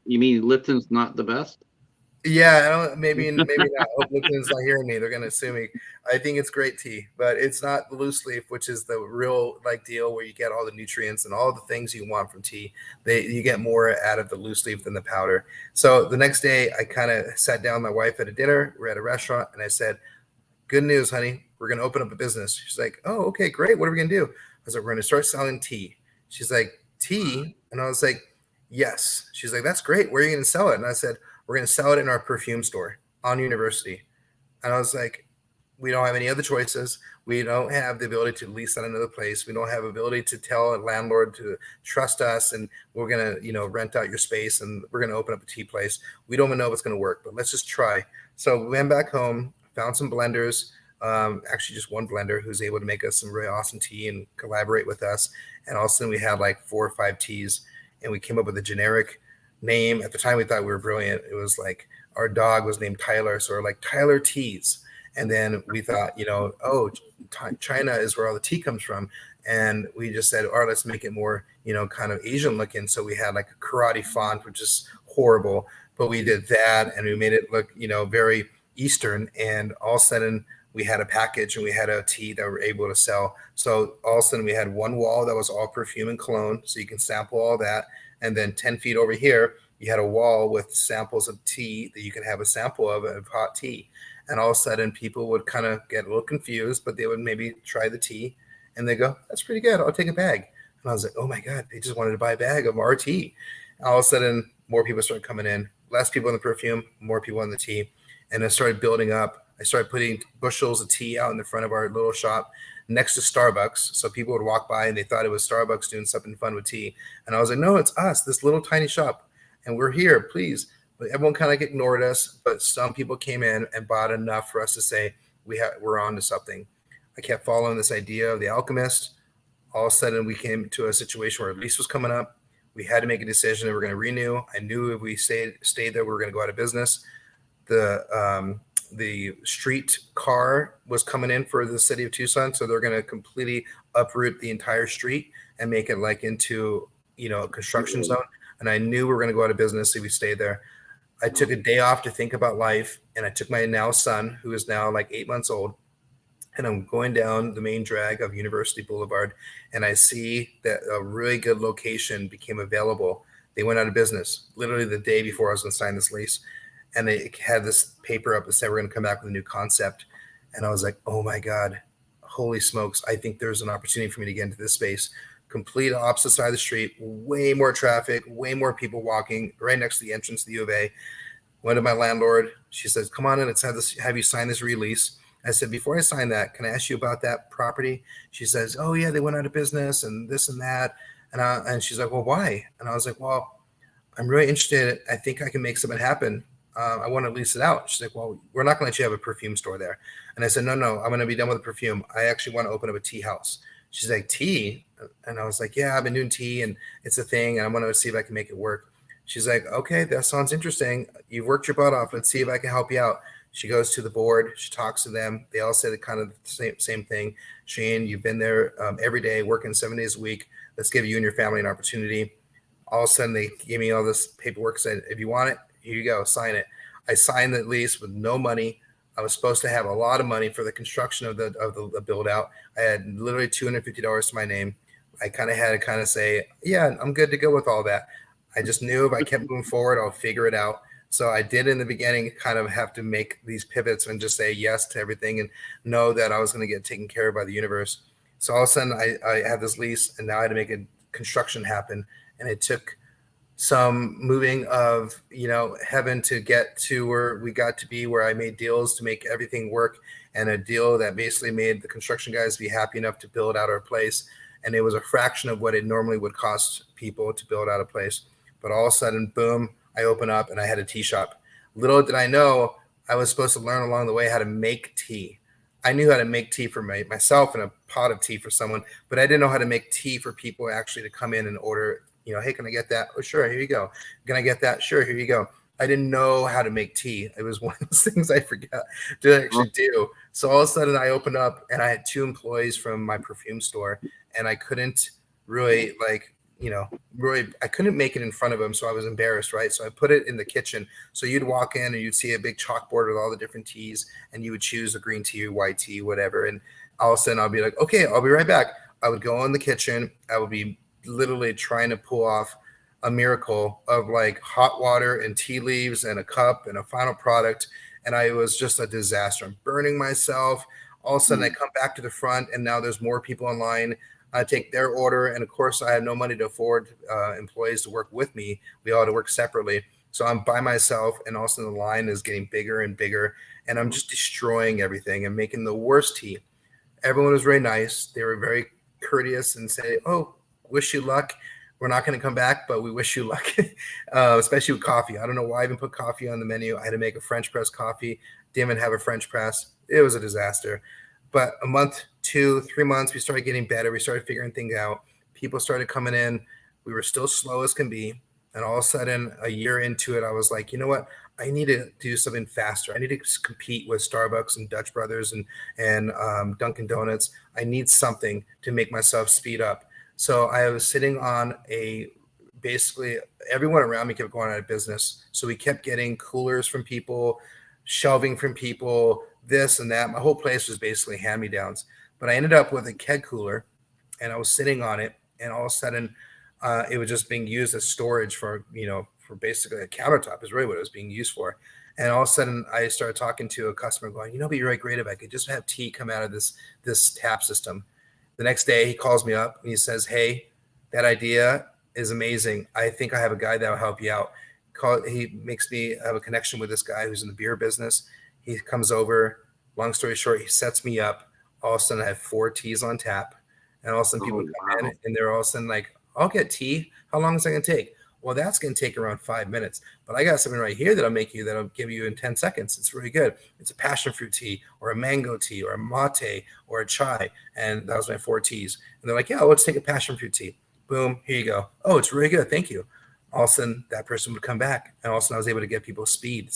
You mean Lipton's not the best? Yeah, I don't, maybe not. Hope Lucan's not hearing me. They're gonna sue me. I think it's great tea, but it's not the loose leaf, which is the real like deal where you get all the nutrients and all the things you want from tea. You get more out of the loose leaf than the powder. So the next day, I kind of sat down with my wife at a dinner. We're at a restaurant, and I said, "Good news, honey. We're gonna open up a business." She's like, "Oh, okay, great. What are we gonna do?" I was like, "We're gonna start selling tea." She's like, "Tea?" And I was like, "Yes." She's like, "That's great. Where are you gonna sell it?" And I said, "We're gonna sell it in our perfume store on University." And I was like, "We don't have any other choices. We don't have the ability to lease on another place. We don't have ability to tell a landlord to trust us and we're gonna, rent out your space and we're gonna open up a tea place. We don't even know if it's gonna work, but let's just try." So we went back home, found some blenders. Actually, just one blender who's able to make us some really awesome tea and collaborate with us. And all of a sudden, we had like 4 or 5 teas, and we came up with a generic name. At the time, we thought we were brilliant. It was like our dog was named Tyler, so we're like Tyler Teas. And then we thought, oh, China is where all the tea comes from. And we just said, all right, let's make it more, kind of Asian looking. So we had like a karate font, which is horrible, but we did that and we made it look, very Eastern. And all of a sudden, we had a package and we had a tea that we were able to sell. So all of a sudden, we had one wall that was all perfume and cologne. So you can sample all that. And then 10 feet over here, you had a wall with samples of tea that you can have a sample of hot tea. And all of a sudden, people would kind of get a little confused, but they would maybe try the tea and they go, "That's pretty good. I'll take a bag." And I was like, "Oh my God, they just wanted to buy a bag of our tea." And all of a sudden, more people started coming in, less people in the perfume, more people in the tea. And it started building up. I started putting bushels of tea out in the front of our little shop next to Starbucks. So people would walk by and they thought it was Starbucks doing something fun with tea. And I was like, "No, it's us, this little tiny shop. And we're here, please." But everyone kind of ignored us. But some people came in and bought enough for us to say, we're on to something. I kept following this idea of the alchemist. All of a sudden, we came to a situation where a lease was coming up. We had to make a decision that we're going to renew. I knew if we stayed there, we were going to go out of business. The street car was coming in for the city of Tucson, so they're going to completely uproot the entire street and make it like into a construction zone. And I knew we were going to go out of business if we stayed there. I took a day off to think about life, and I took my now son, who is now like 8 months old, and I'm going down the main drag of University Boulevard, and I see that a really good location became available. They went out of business literally the day before I was going to sign this lease, and they had this paper up that said we're going to come back with a new concept. And I was like, "Oh my God, holy smokes. I think there's an opportunity for me to get into this space." Complete opposite side of the street, way more traffic, way more people walking right next to the entrance to the U of A. Went to my landlord. She says, "Come on in. Let's have you sign this release." I said, "Before I sign that, can I ask you about that property?" She says, "Oh yeah, they went out of business and this and that." And she's like, "Well, why?" And I was like, "Well, I'm really interested. I think I can make something happen. I want to lease it out." She's like, "Well, we're not going to let you have a perfume store there." And I said, "No, no, I'm going to be done with the perfume. I actually want to open up a tea house." She's like, "Tea?" And I was like, "Yeah, I've been doing tea and it's a thing. And I want to see if I can make it work." She's like, "Okay, that sounds interesting. You've worked your butt off. Let's see if I can help you out." She goes to the board. She talks to them. They all say the kind of same thing. "Shane, you've been there every day, working 7 days a week. Let's give you and your family an opportunity." All of a sudden, they gave me all this paperwork. Said, "If you want it, here you go. Sign it." I signed the lease with no money. I was supposed to have a lot of money for the construction of the build out. I had literally $250 to my name. I kind of had to kind of say, "Yeah, I'm good to go with all that." I just knew if I kept moving forward, I'll figure it out. So I did in the beginning kind of have to make these pivots and just say yes to everything and know that I was going to get taken care of by the universe. So all of a sudden I had this lease and now I had to make a construction happen. And it took some moving of heaven to get to where we got to be, where I made deals to make everything work, and a deal that basically made the construction guys be happy enough to build out our place. And it was a fraction of what it normally would cost people to build out a place. But all of a sudden, boom, I open up and I had a tea shop. Little did I know, I was supposed to learn along the way how to make tea. I knew how to make tea for myself and a pot of tea for someone, but I didn't know how to make tea for people actually to come in and order. "Hey, can I get that?" "Oh, sure, here you go." "Can I get that?" "Sure, here you go." I didn't know how to make tea. It was one of those things I forgot to actually do. So all of a sudden I opened up and I had 2 employees from my perfume store, and I couldn't really really, I couldn't make it in front of him, so I was embarrassed, right? So I put it in the kitchen. So you'd walk in and you'd see a big chalkboard with all the different teas, and you would choose a green tea, white tea, whatever. And all of a sudden, I'll be like, okay, I'll be right back. I would go in the kitchen. I would be literally trying to pull off a miracle of like hot water and tea leaves and a cup and a final product. And I was just a disaster. I'm burning myself. All of a sudden, I come back to the front, and now there's more people online. I take their order, and of course, I had no money to afford employees to work with me. We all had to work separately. So I'm by myself, and also the line is getting bigger and bigger, and I'm just destroying everything and making the worst tea. Everyone was very nice. They were very courteous and say, "Oh, wish you luck. We're not going to come back, but we wish you luck," especially with coffee. I don't know why I even put coffee on the menu. I had to make a French press coffee. Didn't even have a French press. It was a disaster. But a month, 2, 3 months, we started getting better. We started figuring things out. People started coming in. We were still slow as can be. And all of a sudden, a year into it, I was like, you know what? I need to do something faster. I need to compete with Starbucks and Dutch Brothers and Dunkin' Donuts. I need something to make myself speed up. So I was sitting on basically everyone around me kept going out of business. So we kept getting coolers from people, shelving from people, this and that. My whole place was basically hand-me-downs. But I ended up with a keg cooler, and I was sitting on it, and all of a sudden, it was just being used as storage for basically a countertop is really what it was being used for. And all of a sudden, I started talking to a customer, going, "It'd be really great if I could just have tea come out of this tap system." The next day, he calls me up and he says, "Hey, that idea is amazing. I think I have a guy that will help you out." He makes me have a connection with this guy who's in the beer business. He comes over. Long story short, he sets me up. All of a sudden, I have 4 teas on tap. And all of a sudden, people come in and they're all of a sudden like, "I'll get tea. How long is that going to take?" "Well, that's going to take around 5 minutes. But I got something right here that I'll make you, that I'll give you in 10 seconds. It's really good. It's a passion fruit tea or a mango tea or a mate or a chai." And that was my 4 teas. And they're like, "Yeah, let's take a passion fruit tea." Boom, here you go. "Oh, it's really good. Thank you." All of a sudden, that person would come back. And all of a sudden, I was able to get people speed.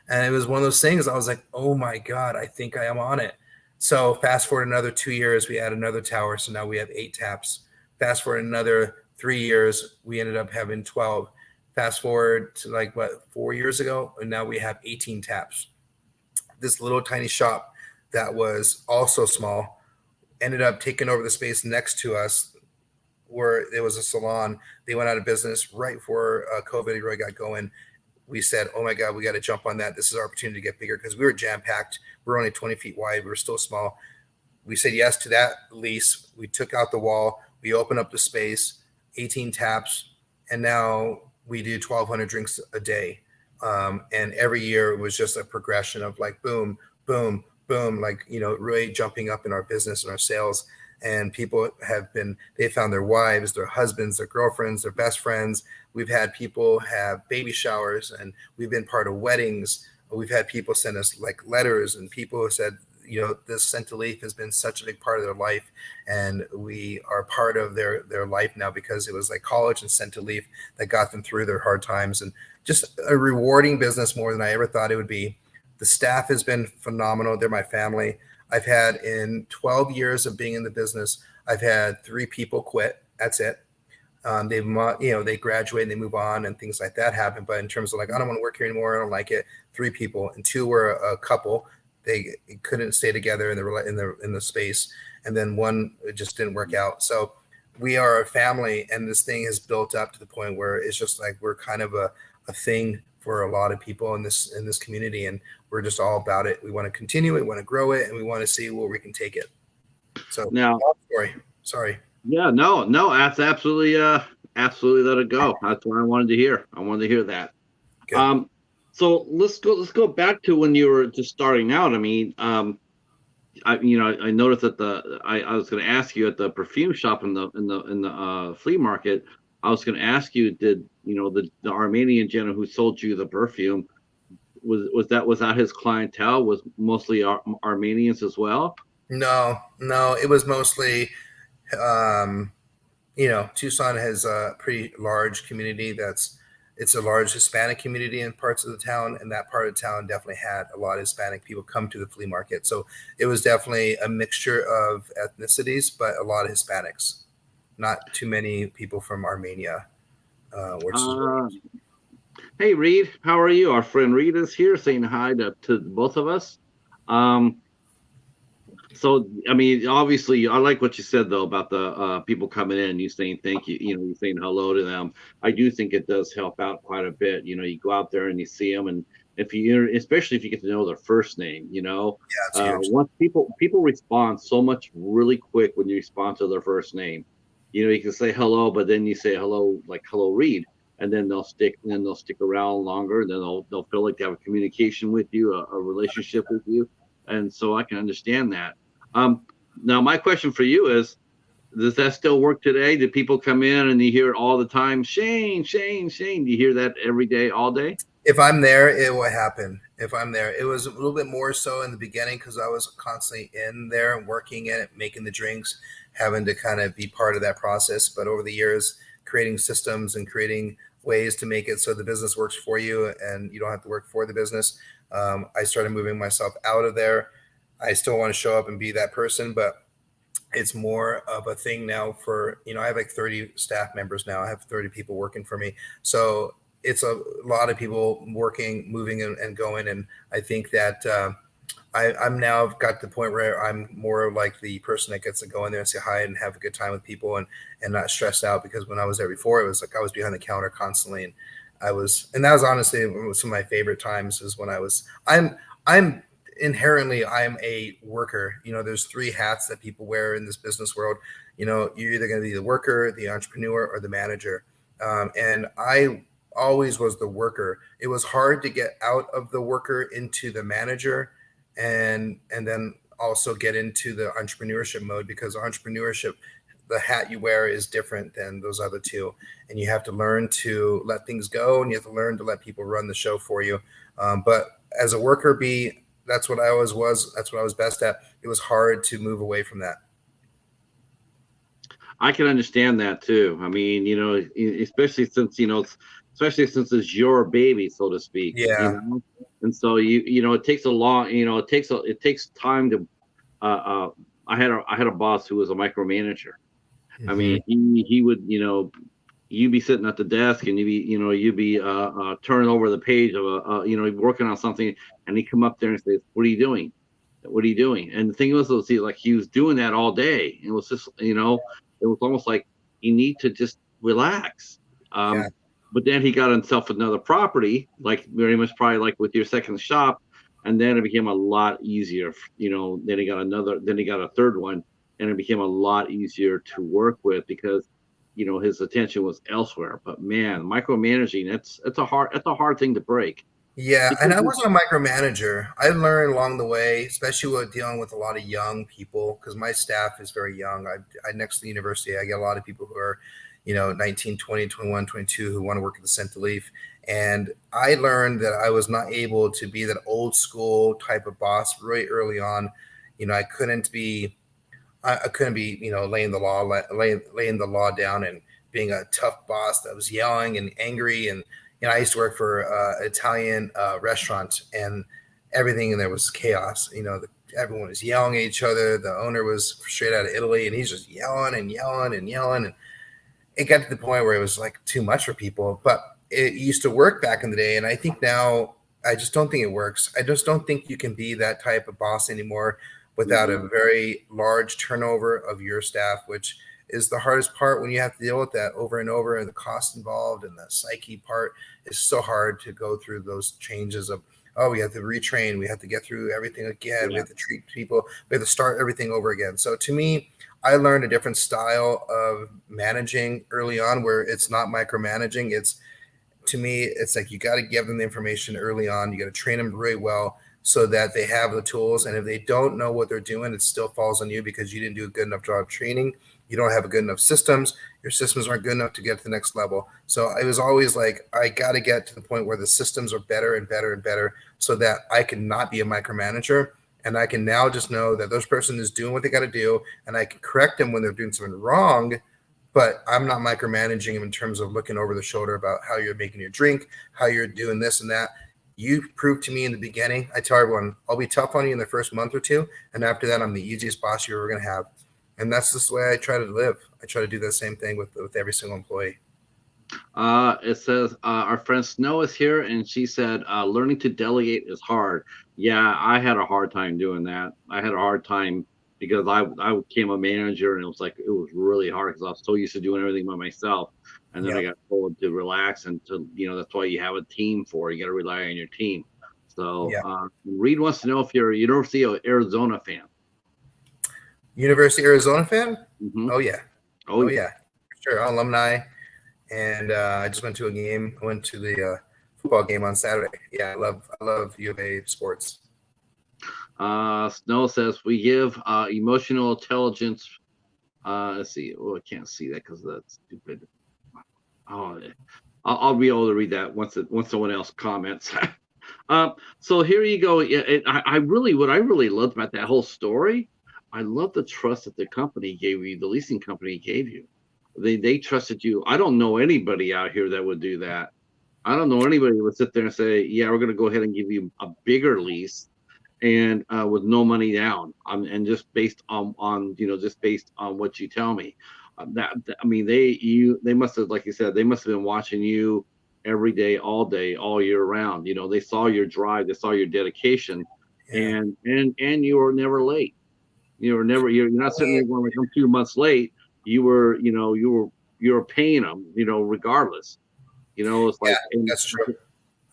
And it was one of those things. I was like, oh my God, I think I am on it. So fast forward another 2 years, we add another tower. So now we have 8 taps. Fast forward another 3 years, we ended up having 12. Fast forward to 4 years ago, and now we have 18 taps. This little tiny shop that was also small ended up taking over the space next to us, where there was a salon. They went out of business right before COVID really got going. We said, "Oh my God, we got to jump on that. This is our opportunity to get bigger," because we were jam packed. We're only 20 feet wide. We were still small. We said yes to that lease. We took out the wall. We opened up the space, 18 taps, and now we do 1,200 drinks a day. And every year it was just a progression of like boom, boom, boom, really jumping up in our business and our sales. And people they found their wives, their husbands, their girlfriends, their best friends. We've had people have baby showers, and we've been part of weddings. We've had people send us like letters, and people have said, this scent to leaf has been such a big part of their life, and we are part of their life now, because it was like college and scent to leaf that got them through their hard times. And just a rewarding business, more than I ever thought it would be. The staff has been phenomenal. They're my family. I've had, in 12 years of being in the business, I've had 3 people quit. That's it. They graduate and they move on, and things like that happen. But in terms of I don't want to work here anymore, I don't like it. 3 people, and 2 were a couple. They couldn't stay together in the space, and then 1 just didn't work out. So we are a family, and this thing has built up to the point where it's just like we're kind of a thing for a lot of people in this community, and we're just all about it. We want to continue it, we want to grow it, and we want to see where we can take it. So now, sorry. Yeah, no, that's absolutely let it go. That's what I wanted to hear. I wanted to hear that. Good. So let's go back to when you were just starting out. I mean, I noticed that I was going to ask you at the perfume shop in the flea market. I was going to ask you, did the Armenian gentleman who sold you the perfume, was that his clientele, was mostly Armenians as well? No, it was mostly Tucson has a pretty large community. It's a large Hispanic community in parts of the town, and that part of town definitely had a lot of Hispanic people come to the flea market. So it was definitely a mixture of ethnicities, but a lot of Hispanics. not too many people from Armenia, which is really Uh, hey, Reed, how are you? Our friend Reed is here saying hi to both of us. Um, so, I mean, obviously, I like what you said though about the people coming in and you saying thank you, you saying hello to them. I do think it does help out quite a bit. You go out there and you see them, and if you, especially if you get to know their first name, yeah, it's huge. once people respond so much really quick when you respond to their first name. You can say hello, but then you say hello, like hello, Reed, and then they'll stick around longer. Then they'll feel like they have a communication with you, a relationship with you, and so I can understand that. Now, my question for you is, does that still work today? Do people come in and you hear it all the time? Shane, Shane, Shane. Do you hear that every day, all day? If I'm there, it will happen. If I'm there, it was a little bit more so in the beginning because I was constantly in there and working in it, making the drinks, having to kind of be part of that process. But over the years, creating systems and creating ways to make it so the business works for you and you don't have to work for the business, I started moving myself out of there. I still want to show up and be that person, but it's more of a thing now for, I have like 30 staff members now. I have 30 people working for me. So it's a lot of people working, moving and going. And I think that I'm now got to the point where I'm more like the person that gets to go in there and say hi and have a good time with people and not stressed out, because when I was there before, it was like I was behind the counter constantly. And that was honestly some of my favorite times is when I'm inherently I'm a worker. There's three hats that people wear in this business world. You're either going to be the worker, the entrepreneur, or the manager. And I always was the worker. It was hard to get out of the worker into the manager, and then also get into the entrepreneurship mode, because entrepreneurship, the hat you wear is different than those other two, and you have to learn to let things go, and you have to learn to let people run the show for you. But as a worker bee, that's what I always was. That's what I was best at. It was hard to move away from that. I can understand that too. I mean, especially since especially since it's your baby, so to speak. Yeah. And so it takes a long, it takes time to. Uh, I had a boss who was a micromanager. I Hmm. mean, he would, you'd be sitting at the desk and you'd be turning over the page of working on something, and he'd come up there and say, "What are you doing? What are you doing?" And the thing was, like he was doing that all day. It was just, it was almost like you need to just relax. Yeah. But then he got himself another property, like very much probably like with your second shop, and then it became a lot easier. Then he got a third one, and it became a lot easier to work with because his attention was elsewhere. But man, micromanaging, it's a hard thing to break. Yeah, and Because I wasn't a micromanager. I learned along the way, especially with dealing with a lot of young people, because my staff is very young. I next to the university, I get a lot of people who are, 19, 20, 21, 22, who want to work at the Center Leaf. And I learned that I was not able to be that old school type of boss really early on. I couldn't be I couldn't be, laying the law down and being a tough boss that was yelling and angry. And I used to work for an Italian restaurant, and everything in there was chaos. Everyone was yelling at each other. The owner was straight out of Italy, and he's just yelling and yelling and yelling. And it got to the point where it was like too much for people. But it used to work back in the day, and I think now I just don't think it works. I just don't think you can be that type of boss anymore without a Mhm. very large turnover of your staff, which is the hardest part when you have to deal with that over and over, and the cost involved and the psyche part is so hard to go through those changes of, oh, we have to retrain, we have to get through everything again, we Yeah. have to treat people, we have to start everything over again. So to me, I learned a different style of managing early on, where it's not micromanaging. It's, to me, it's like you got to give them the information early on. You got to train them really well so that they have the tools. And if they don't know what they're doing, it still falls on you because you didn't do a good enough job of training. You don't have a good enough systems. Your systems aren't good enough to get to the next level. So it was always like, I got to get to the point where the systems are better and better and better so that I can not be a micromanager. And I can now just know that those person is doing what they got to do, and I can correct them when they're doing something wrong, but I'm not micromanaging them in terms of looking over the shoulder about how you're making your drink, how you're doing this and that. You proved to me in the beginning. I tell everyone, I'll be tough on you in the first month or two, and after that, I'm the easiest boss you're ever going to have. And that's just the way I try to live. I try to do the same thing with every single employee. It says our friend Snow is here, and she said learning to delegate is hard. Yeah, I had a hard time doing that. I had a hard time because I became a manager, and it was like it was really hard because I was so used to doing everything by myself, and then I Yeah. got told to relax and to that's why you have a team for. You got to rely on your team. So Yeah. Reed wants to know if you're a University of Arizona fan. University of Arizona fan? Hmm. Oh yeah. Oh Oh yeah. yeah. Sure. Alumni. And I just went to a game. I went to the football game on Saturday. Yeah, I love U of A sports. Snow says we give emotional intelligence. Let's see. Oh, I can't see that because that's stupid. Oh, I'll be able to read that once someone else comments. So here you go. Yeah, I really what I really loved about that whole story. I love the trust that the company gave you, the leasing company gave you. They trusted you. I don't know anybody out here that would do that. I don't know anybody who would sit there and say, "Yeah, we're going to go ahead and give you a bigger lease." And with no money down, and just based on just based on what you tell me, I mean they must have, like you said, they must have been watching you every day, all year round. They saw your drive, they saw your dedication, Yeah. and you were never late. You're not sitting there going like I'm 2 months late. You were paying them, regardless. It's Yeah, like, and that's true.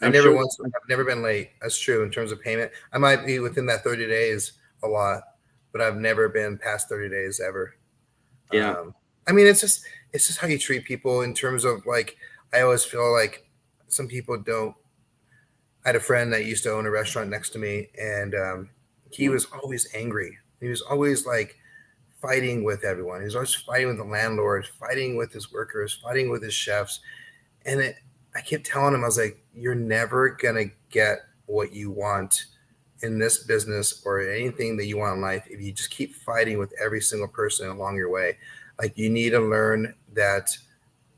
I'm sure. I've never been late. That's true in terms of payment. I might be within that 30 days a lot, but I've never been past 30 days ever. Yeah. Um, I mean, it's just how you treat people in terms of like, I always feel like some people don't. I had a friend that used to own a restaurant next to me, and he Mm. was always angry. He was always like fighting with everyone. He was always fighting with the landlord, fighting with his workers, fighting with his chefs. And I kept telling him, I was like, you're never gonna get what you want in this business or anything that you want in life if you just keep fighting with every single person along your way. Like you need to learn that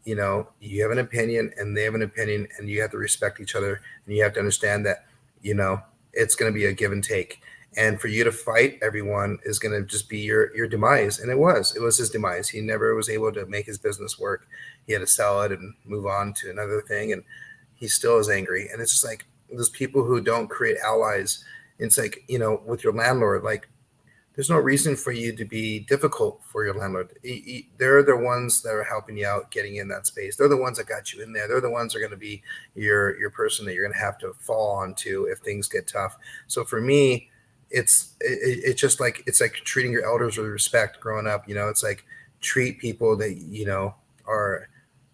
you have an opinion and they have an opinion, and you have to respect each other, and you have to understand that you know it's going to be a give and take. And for you to fight everyone is going to just be your demise. And it was his demise. He never was able to make his business work. He had to sell it and move on to another thing, and he still is angry. And it's just like those people who don't create allies. It's like, with your landlord, like there's no reason for you to be difficult for your landlord. They're the ones that are helping you out getting in that space. They're the ones that got you in there. They're the ones that are going to be your person that you're going to have to fall onto if things get tough. So for me, it's just like it's like treating your elders with respect growing up. It's like treat people that are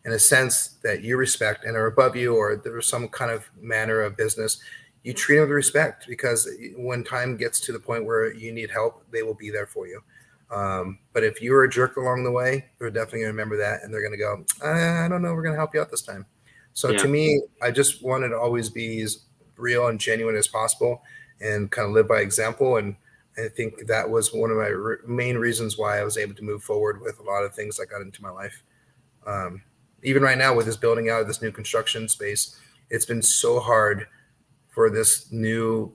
in a sense that you respect and are above you, or there's some kind of manner of business. You treat them with respect, because when time gets to the point where you need help, they will be there for you. But if you're a jerk along the way, they're definitely going to remember that, and they're going to go, I don't know, we're going to help you out this time. So to Yeah. me, I just wanted to always be as real and genuine as possible, and kind of live by example. And I think that was one of my main reasons why I was able to move forward with a lot of things that got into my life. Um, Even right now with this building out of this new construction space, it's been so hard for this new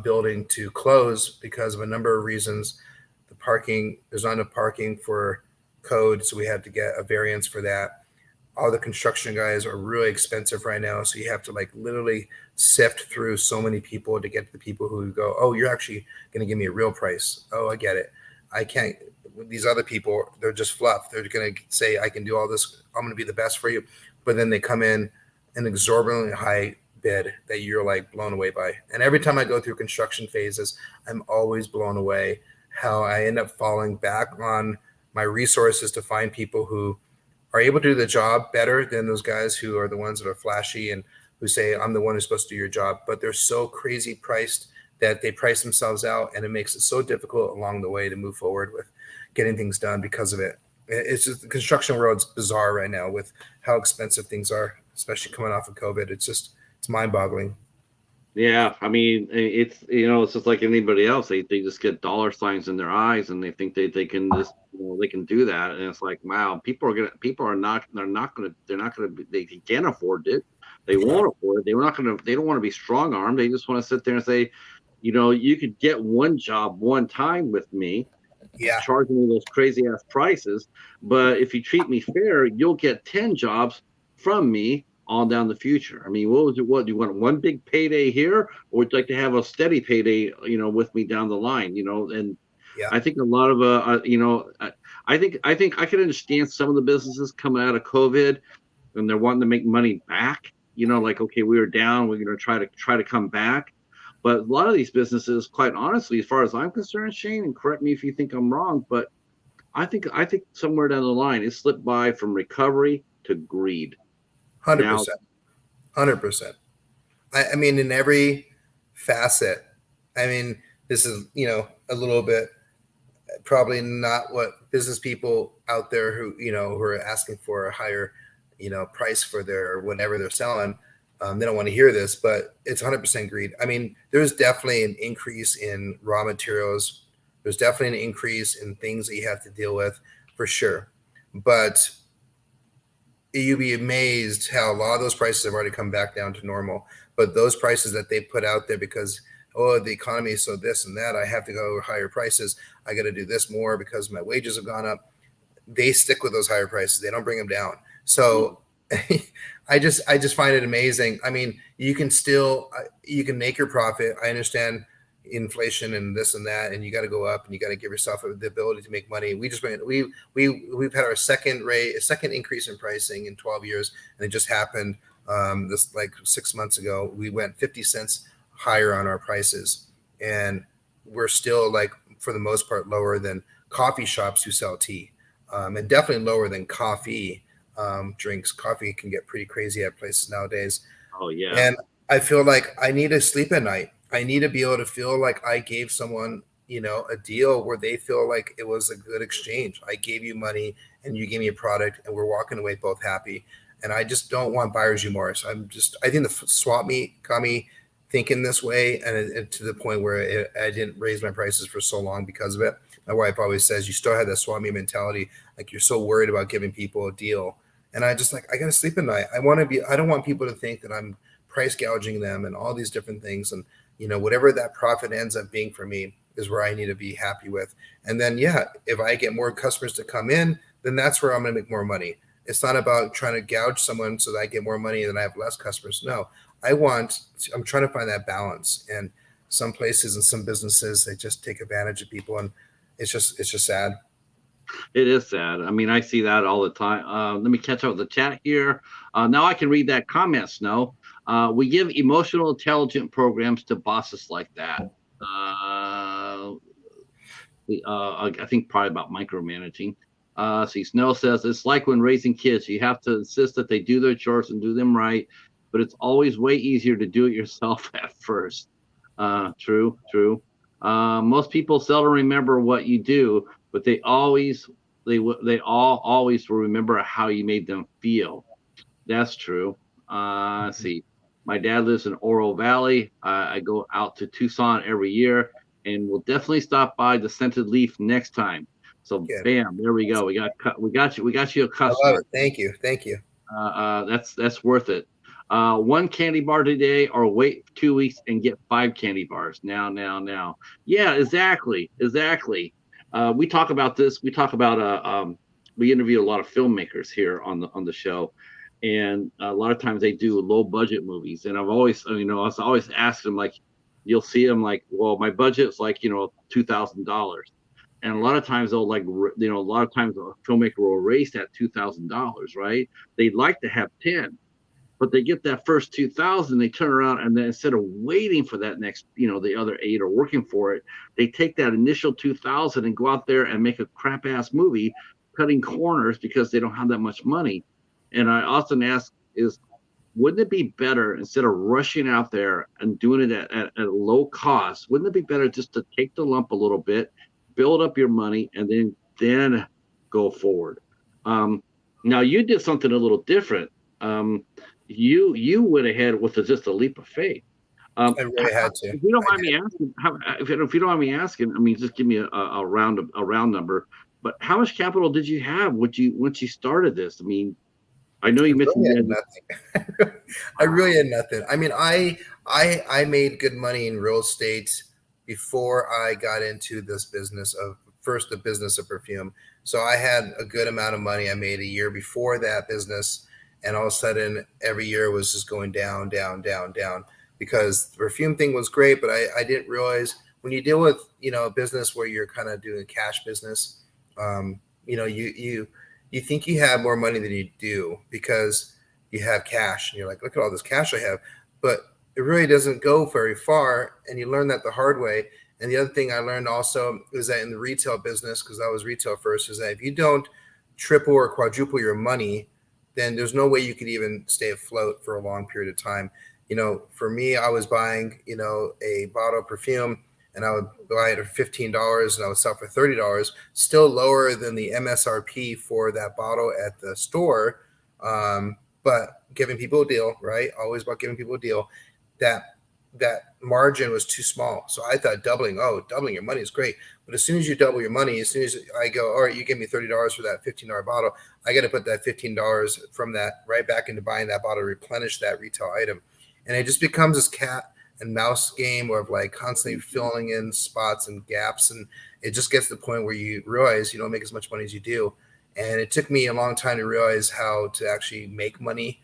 building to close because of a number of reasons. The parking, there's not enough parking for code, so we had to get a variance for that. All the construction guys are really expensive right now, so you have to like literally sift through so many people to get to the people who go, oh, you're actually going to give me a real price. Oh, I get it. I can't. These other people, they're just fluff. They're going to say, I can do all this. I'm going to be the best for you. But then they come in an exorbitantly high bid that you're like blown away by. And every time I go through construction phases, I'm always blown away how I end up falling back on my resources to find people who are able to do the job better than those guys who are the ones that are flashy and who say, I'm the one who's supposed to do your job. But they're so crazy priced that they price themselves out, and it makes it so difficult along the way to move forward with getting things done because of it. It's just the construction world's bizarre right now with how expensive things are, especially coming off of COVID. It's mind boggling. Yeah, I mean, it's just like anybody else. They just get dollar signs in their eyes, and they think they can just they can do that. And it's like, wow, people are not they're not gonna they can't afford it. They won't afford it. They don't want to be strong armed. They just want to sit there and say, you could get one job one time with me, Yeah, charging me those crazy ass prices. But if you treat me fair, you'll get 10 jobs from me on down the future. I mean, what was it? What do you want? One big payday here, or would you like to have a steady payday, with me down the line, and yeah, I think a lot of I can understand some of the businesses coming out of COVID and they're wanting to make money back. Like, okay, we were down, we're going to try to come back. But a lot of these businesses, quite honestly, as far as I'm concerned, Shane, and correct me if you think I'm wrong, but I think somewhere down the line it slipped by from recovery to greed. hundred Now, percent, 100%. I mean, in every facet. I mean, this is a little bit probably not what business people out there who are asking for a higher price for their whatever they're selling. They don't want to hear this, but it's 100% greed. I mean, there's definitely an increase in raw materials. There's definitely an increase in things that you have to deal with, for sure. But you'd be amazed how a lot of those prices have already come back down to normal. But those prices that they put out there because, oh, the economy is so this and that, I have to go higher prices. I got to do this more because my wages have gone up. They stick with those higher prices. They don't bring them down. So I just find it amazing. I mean, you can make your profit. I understand inflation and this and that, and you got to go up and you got to give yourself the ability to make money. We've had our second increase in pricing in 12 years, and it just happened this like 6 months ago. We went 50 cents higher on our prices, and we're still like for the most part lower than coffee shops who sell tea, and definitely lower than coffee drinks. Coffee can get pretty crazy at places nowadays. oh yeah, And I feel like I need to sleep at night. I need to be able to feel like I gave someone, a deal where they feel like it was a good exchange. I gave you money and you gave me a product and we're walking away both happy. And I just don't want buyer's remorse. I think the swap meet got me thinking this way, and to the point where I didn't raise my prices for so long because of it. My wife always says you still have that swap meet mentality, like you're so worried about giving people a deal. And I just like I gotta sleep at night. I don't want people to think that I'm price gouging them and all these different things. And whatever that profit ends up being for me is where I need to be happy with. And then yeah, if I get more customers to come in, then that's where I'm gonna make more money. It's not about trying to gouge someone so that I get more money and then I have less customers. No, I'm trying to find that balance. And some places and some businesses, they just take advantage of people, and it's just sad. it is sad. I mean, I see that all the time. Let me catch up with the chat here. Now I can read that comment, Snow. We give emotional intelligent programs to bosses like that. I think probably about micromanaging. See, Snow says it's like when raising kids, you have to insist that they do their chores and do them right, but it's always way easier to do it yourself at first. True, true. Most people seldom remember what you do, but they all always will remember how you made them feel. That's true. Let's see. My dad lives in Oro Valley. I go out to Tucson every year, and we'll definitely stop by the Scented Leaf next time. So, Good. bam, there we go. We got you a I love customer. it. Thank you. Thank you. That's worth it. One candy bar today, or wait 2 weeks and get 5 candy bars. Now. Yeah, exactly, exactly. We talk about this. We talk about we interview a lot of filmmakers here on the show, and a lot of times they do low budget movies. And I was always asking them like, you'll see them like, well, my budget's like $2,000. And a lot of times they'll like, a lot of times a filmmaker will raise that $2,000, right? They'd like to have 10, but they get that first 2,000, they turn around and then instead of waiting for that next, the other eight or working for it, they take that initial 2,000 and go out there and make a crap ass movie, cutting corners because they don't have that much money. And I often ask is, wouldn't it be better instead of rushing out there and doing it at a low cost? Wouldn't it be better just to take the lump a little bit, build up your money, and then go forward? Now you did something a little different. You went ahead with just a leap of faith. I really had to. If you don't I mind me asking, if you don't mind me asking, I mean, just give me a round number. But how much capital did you have once you started this? I mean, I know you mentioned really you had had. nothing. I really had nothing. I mean, I made good money in real estate before I got into this business of first the business of perfume. So I had a good amount of money I made a year before that business, and all of a sudden every year was just going down, down, down, down, because the perfume thing was great, but I didn't realize when you deal with a business where you're kind of doing a cash business, you think you have more money than you do because you have cash, and you're like, look at all this cash I have, but it really doesn't go very far, and you learn that the hard way. And the other thing I learned also is that in the retail business, because I was retail first, is that if you don't triple or quadruple your money, then there's no way you could even stay afloat for a long period of time. For me, I was buying, a bottle of perfume, and I would buy it for $15 and I would sell for $30, still lower than the MSRP for that bottle at the store. But giving people a deal, right? Always about giving people a deal. That margin was too small. So I thought doubling your money is great. But as soon as you double your money, as soon as I go, all right, you give me $30 for that $15 bottle, I got to put that $15 from that right back into buying that bottle, replenish that retail item. And it just becomes this cat and mouse game of like constantly filling in spots and gaps. And it just gets to the point where you realize you don't make as much money as you do. And it took me a long time to realize how to actually make money.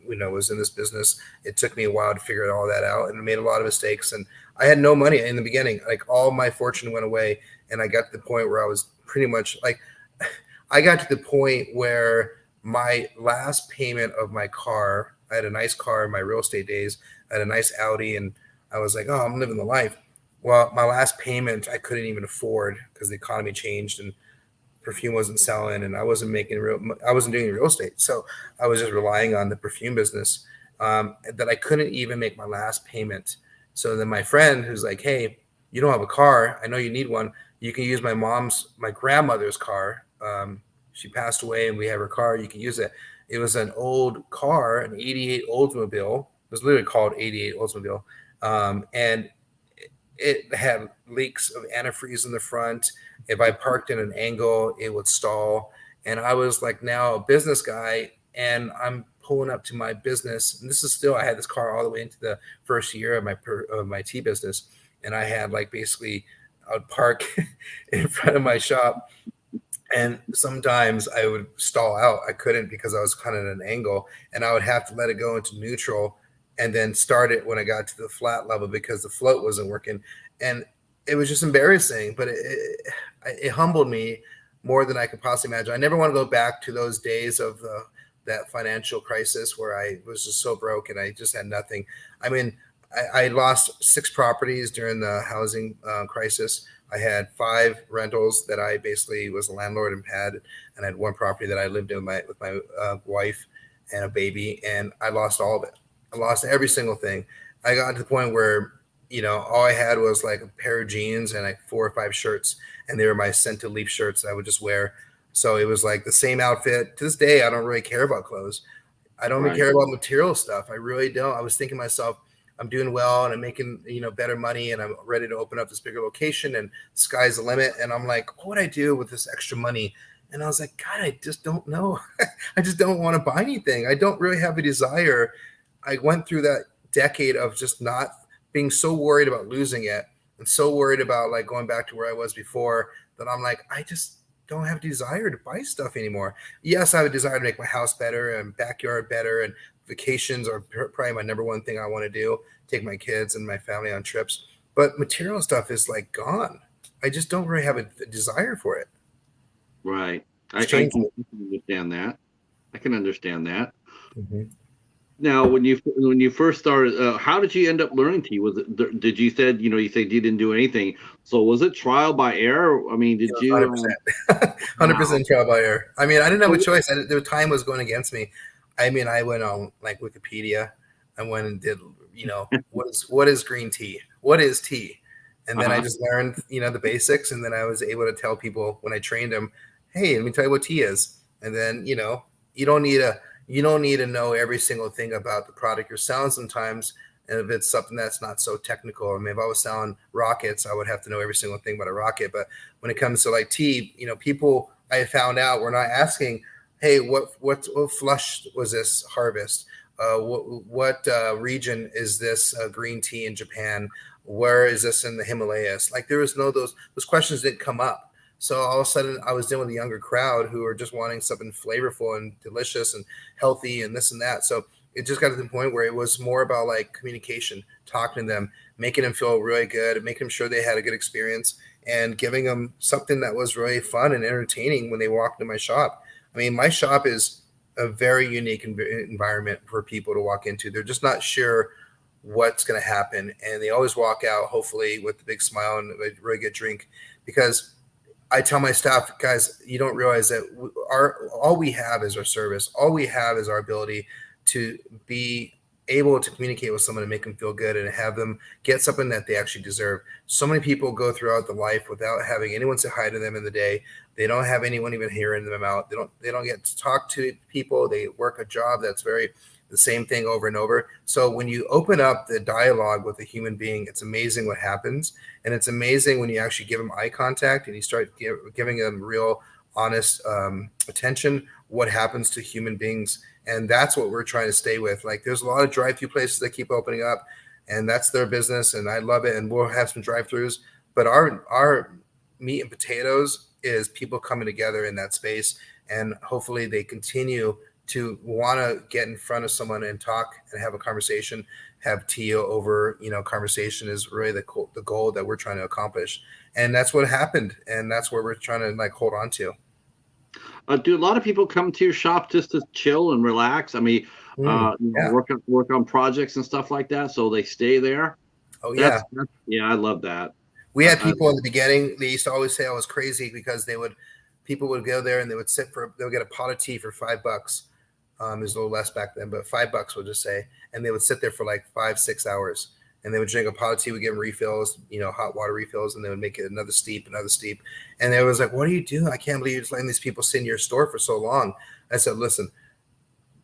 When I was in this business, it took me a while to figure all that out, and I made a lot of mistakes. And I had no money in the beginning. Like all my fortune went away, and I got to the point where I was pretty much like, I got to the point where my last payment of my car, I had a nice car in my real estate days. I had a nice Audi, and I was like, oh, I'm living the life. Well, my last payment I couldn't even afford because the economy changed and perfume wasn't selling, and I wasn't doing real estate. So I was just relying on the perfume business, that I couldn't even make my last payment. So then my friend, who's like, hey, you don't have a car. I know you need one. You can use my grandmother's car. She passed away and we have her car. You can use it. It was an old car, an 88 Oldsmobile. It was literally called 88 Oldsmobile. And it had leaks of antifreeze in the front. If I parked in an angle, it would stall. And I was like now a business guy, and I'm pulling up to my business. And this is still, I had this car all the way into the first year of my tea business. And I had like basically, I would park in front of my shop, and sometimes I would stall out. I couldn't because I was kind of at an angle, and I would have to let it go into neutral and then start it when I got to the flat level because the float wasn't working. And it was just embarrassing, but it humbled me more than I could possibly imagine. I never want to go back to those days of that financial crisis where I was just so broke and I just had nothing. I mean, I lost 6 properties during the housing crisis. I had 5 rentals that I basically was a landlord and I had 1 property that I lived in with my wife and a baby, and I lost all of it. I lost every single thing. I got to the point where, all I had was like a pair of jeans and like 4 or 5 shirts, and they were my scented leaf shirts that I would just wear. So it was like the same outfit. To this day, I don't really care about clothes. I don't really care about material stuff. I really don't. I was thinking to myself, I'm doing well and I'm making, better money, and I'm ready to open up this bigger location, and sky's the limit. And I'm like, what would I do with this extra money? And I was like, God, I just don't know. I just don't want to buy anything. I don't really have a desire. I went through that decade of just not being so worried about losing it and so worried about like going back to where I was before that I'm like, I just don't have a desire to buy stuff anymore. Yes, I have a desire to make my house better and backyard better, and vacations are probably my number one thing I want to do, take my kids and my family on trips. But material stuff is like gone. I just don't really have a desire for it. Right. I can understand that. I can understand that. Mm-hmm. Now, when you first started, how did you end up learning tea? Was it, did you said, you said you didn't do anything. So was it trial by error? I mean, did you? 100%, 100% trial by error. I mean, I didn't have a choice. The time was going against me. I mean, I went on like Wikipedia. I went and did, what is green tea? What is tea? And then I just learned, the basics. And then I was able to tell people when I trained them, hey, let me tell you what tea is. And then, you don't need to know every single thing about the product you're selling sometimes. And if it's something that's not so technical, I mean, if I was selling rockets, I would have to know every single thing about a rocket. But when it comes to like tea, people I found out were not asking, hey, what flush was this harvest? What region is this green tea in Japan? where is this in the Himalayas? Like there was no those questions didn't come up. So all of a sudden I was dealing with a younger crowd who are just wanting something flavorful and delicious and healthy and this and that. So it just got to the point where it was more about like communication, talking to them, making them feel really good, making them sure they had a good experience, and giving them something that was really fun and entertaining when they walked into my shop. I mean, my shop is a very unique environment for people to walk into. They're just not sure what's going to happen, and they always walk out hopefully with a big smile and a really good drink. Because I tell my staff, guys, you don't realize that our all we have is our service. All we have is our ability to be able to communicate with someone and make them feel good and have them get something that they actually deserve. So many people go throughout the life without having anyone say hi to them in the day. They don't have anyone even hearing them out. They don't get to talk to people. They work a job that's very the same thing over and over. So when you open up the dialogue with a human being, it's amazing what happens. And it's amazing when you actually give them eye contact and you start giving them real, honest attention, what happens to human beings. And that's what we're trying to stay with. Like there's a lot of drive-through places that keep opening up, and that's their business. And I love it. And we'll have some drive-throughs. But our meat and potatoes is people coming together in that space. And hopefully they continue to want to get in front of someone and talk and have a conversation, have tea over, conversation is really the goal that we're trying to accomplish. And that's what happened. And that's where we're trying to like hold on to. Do a lot of people come to your shop just to chill and relax? I mean, Yeah. work on projects and stuff like that, so they stay there. Oh, yeah. Yeah, I love that. We had I people in the beginning, they used to always say I was crazy because people would go there and they'll get a pot of tea for $5. It was a little less back then, but $5 we'll just say, and they would sit there for like 5-6 hours, and they would drink a pot of tea. We give them refills, hot water refills, and they would make it another steep, and they was like, "What are you doing? I can't believe you're just letting these people sit in your store for so long." I said, "Listen,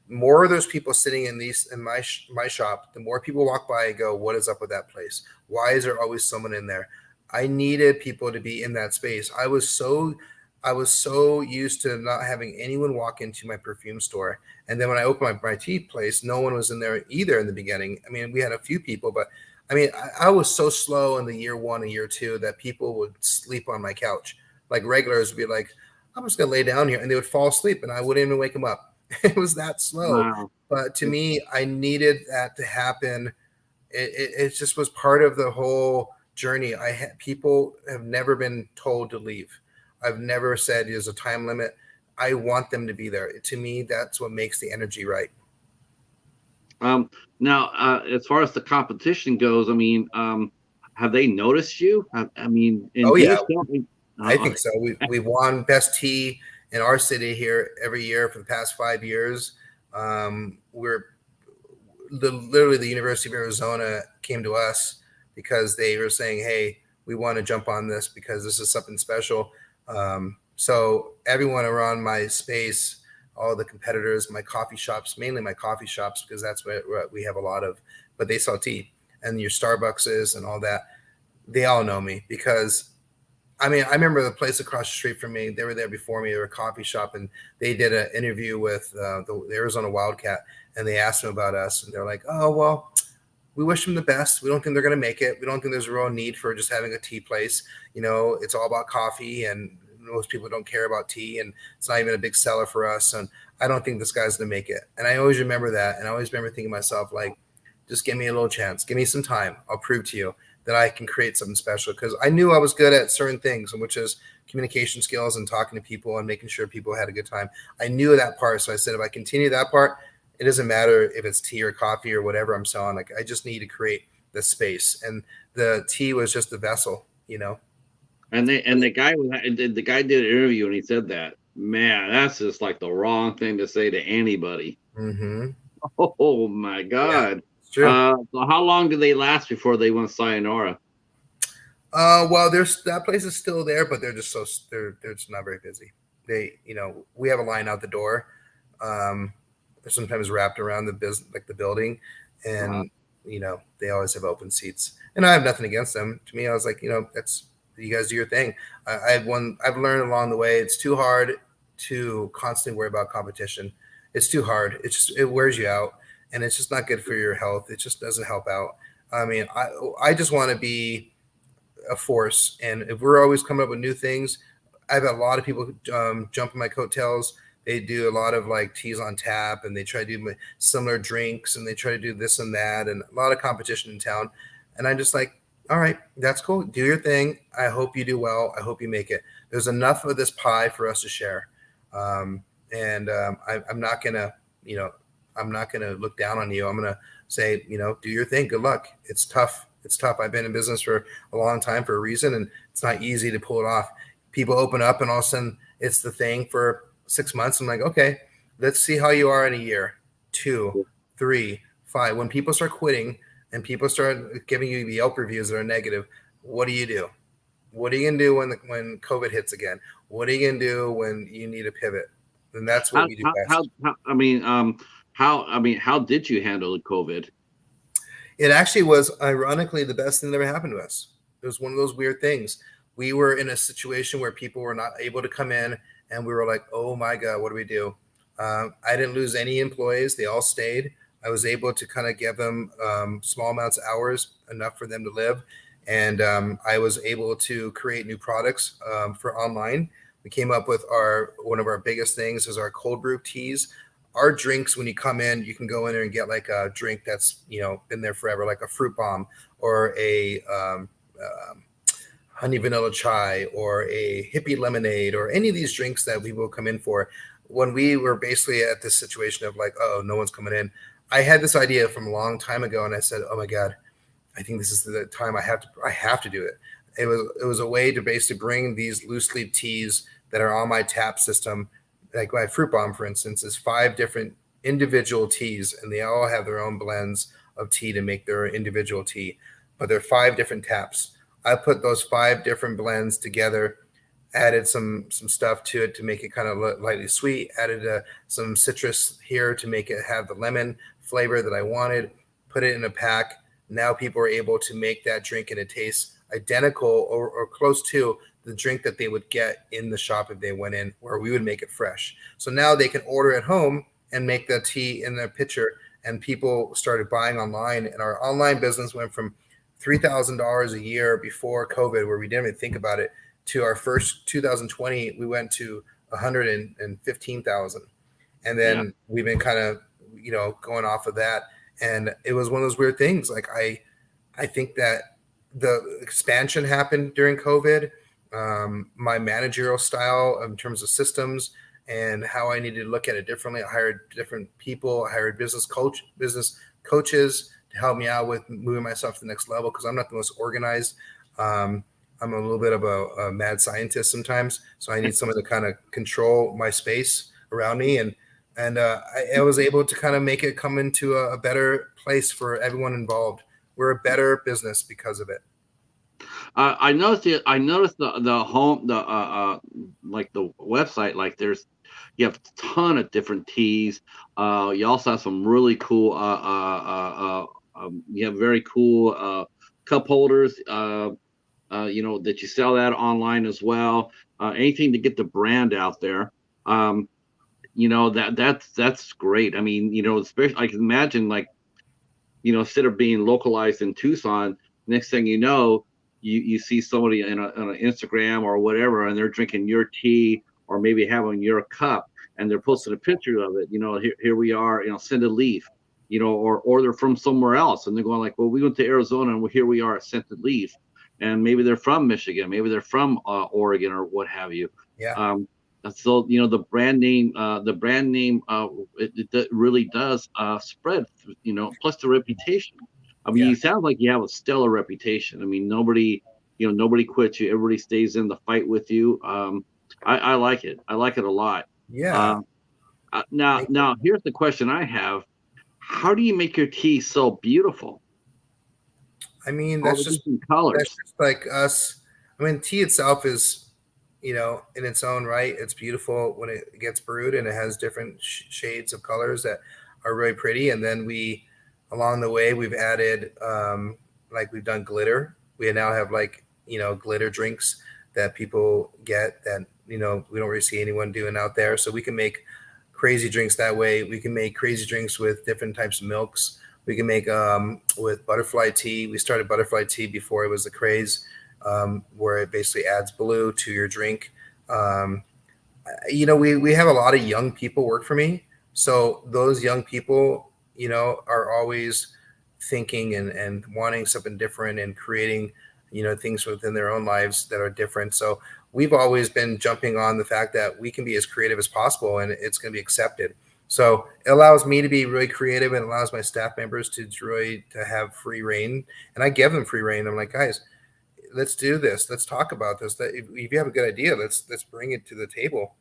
more of those people sitting in my shop, the more people walk by and go, what is up with that place? Why is there always someone in there?" I needed people to be in that space. I was so used to not having anyone walk into my perfume store. And then when I opened my tea place, no one was in there either in the beginning. I mean, we had a few people, but I mean, I was so slow in the year 1 and year 2 that people would sleep on my couch. Like regulars would be like, "I'm just going to lay down here." And they would fall asleep and I wouldn't even wake them up. It was that slow. Wow. But to me, I needed that to happen. It just was part of the whole journey. People have never been told to leave. I've never said there's a time limit. I want them to be there. To me, that's what makes the energy right. Now, as far as the competition goes, I mean, have they noticed you? I mean, and Oh do you yeah, still? I think so. We won best tea in our city here every year for the past 5 years. We're literally the University of Arizona came to us because they were saying, "Hey, we want to jump on this because this is something special." So everyone around my space, all the competitors, my coffee shops, mainly my coffee shops, because that's what we have a lot of, but they sell tea, and your Starbuckses and all that. They all know me because I mean, I remember the place across the street from me. They were there before me. They were a coffee shop, and they did an interview with the Arizona Wildcat, and they asked them about us, and they're like, "Oh well, we wish them the best. We don't think they're going to make it. We don't think there's a real need for just having a tea place. It's all about coffee, and most people don't care about tea, and it's not even a big seller for us. And I don't think this guy's going to make it." And I always remember that, and I always remember thinking to myself, like, just give me a little chance, give me some time. I'll prove to you that I can create something special, because I knew I was good at certain things, which is communication skills and talking to people and making sure people had a good time. I knew that part, so I said, if I continue that part, it doesn't matter if it's tea or coffee or whatever I'm selling. Like, I just need to create the space, and the tea was just the vessel. And the guy did an interview and he said that, man, that's just like the wrong thing to say to anybody. Mm-hmm. Oh my Yeah, God. it's true. So how long do they last before they went sayonara? Well, there's that place is still there, but they're just not very busy. We have a line out the door. Um, they're sometimes wrapped around the business, like the building, Uh, and they always have open seats. And I have nothing against them. To me, I was like, that's you guys do your thing. I've learned along the way. It's too hard to constantly worry about competition. It's too hard. It wears you out, and it's just not good for your health. It just doesn't help out. I mean, I just want to be a force. And if we're always coming up with new things, I've had a lot of people jump in my coattails. They do a lot of like teas on tap, and they try to do similar drinks, and they try to do this and that, and a lot of competition in town. And I'm just like, all right, that's cool. Do your thing. I hope you do well. I hope you make it. There's enough of this pie for us to share. And I'm not gonna, you know, I'm not gonna look down on you. I'm gonna say, do your thing. Good luck. It's tough. It's tough. I've been in business for a long time for a reason, and it's not easy to pull it off. People open up, and all of a sudden, it's the thing for 6 months. I'm like, okay, let's see how you are in a year, 2, 3, 5. When people start quitting and people start giving you the Yelp reviews that are negative, what do? What are you gonna do when COVID hits again? What are you gonna do when you need a pivot? And that's what How, we do how, how, best. how how did you handle the COVID? It actually was ironically the best thing that ever happened to us. It was one of those weird things. We were in a situation where people were not able to come in, and we were like, "Oh my god, what do we do?" I didn't lose any employees; they all stayed. I was able to kind of give them small amounts of hours, enough for them to live, and I was able to create new products for online. We came up with our one of our biggest things is our cold brew teas. Our drinks, when you come in, you can go in there and get like a drink that's been there forever, like a fruit bomb or a honey vanilla chai or a hippie lemonade or any of these drinks that we will come in for. When we were basically at this situation of like, oh, no one's coming in, I had this idea from a long time ago, and I said, oh my god, I think this is the time I have to do it. It was a way to basically bring these loose leaf teas that are on my tap system, like my fruit bomb, for instance, is 5 different individual teas, and they all have their own blends of tea to make their individual tea, but they're 5 different taps. I put those 5 different blends together, added some stuff to it to make it kind of lightly sweet, added some citrus here to make it have the lemon flavor that I wanted, put it in a pack. Now people are able to make that drink, and it tastes identical or close to the drink that they would get in the shop if they went in, where we would make it fresh. So now they can order at home and make the tea in their pitcher. And people started buying online, and our online business went from $3,000 a year before COVID, where we didn't even think about it, to our first 2020, we went to 115,000, and Yeah. then we've been kind of going off of that. And it was one of those weird things. Like I think that the expansion happened during COVID. My managerial style in terms of systems and how I needed to look at it differently. I hired different people. I hired business coaches to help me out with moving myself to the next level, because I'm not the most organized. I'm a little bit of a mad scientist sometimes, so I need someone to kind of control my space around me, and I was able to kind of make it come into a better place for everyone involved. We're a better business because of it. I noticed the home like the website, like you have a ton of different teas. You also have some really cool you have very cool cup holders. That you sell that online as well. Anything to get the brand out there. Um, that's great. I mean, especially I can imagine, like, instead of being localized in Tucson, next thing you know, you see somebody on an Instagram or whatever, and they're drinking your tea or maybe having your cup, and they're posting a picture of it. Here we are, send a leaf, or they're from somewhere else, and they're going like, well, we went to Arizona, and here we are at Scented Leaf, and maybe they're from Michigan, maybe they're from Oregon or what have you. Yeah, Um, so the brand name it really does spread, plus the reputation. I mean, yeah, you sound like you have a stellar reputation. I mean, nobody quits you, everybody stays in the fight with you. I like it, a lot. yeah. uh, now here's the question I have: how do you make your tea so beautiful, I mean, all that's the just different that's colors? just like us. I mean, tea itself is, in its own right, it's beautiful when it gets brewed, and it has different shades of colors that are really pretty. And then along the way, we've added, like we've done glitter. We now have like glitter drinks that people get that we don't really see anyone doing out there. So we can make crazy drinks that way. We can make crazy drinks with different types of milks. We can make with butterfly tea. We started butterfly tea before it was the craze, where it basically adds blue to your drink. Um, we have a lot of young people work for me. So those young people, are always thinking and wanting something different and creating, things within their own lives that are different. So we've always been jumping on the fact that we can be as creative as possible and it's going to be accepted. So it allows me to be really creative and allows my staff members to really to have free reign. And I give them free reign. I'm like, guys, let's do this. Let's talk about this. That if you have a good idea, let's bring it to the table.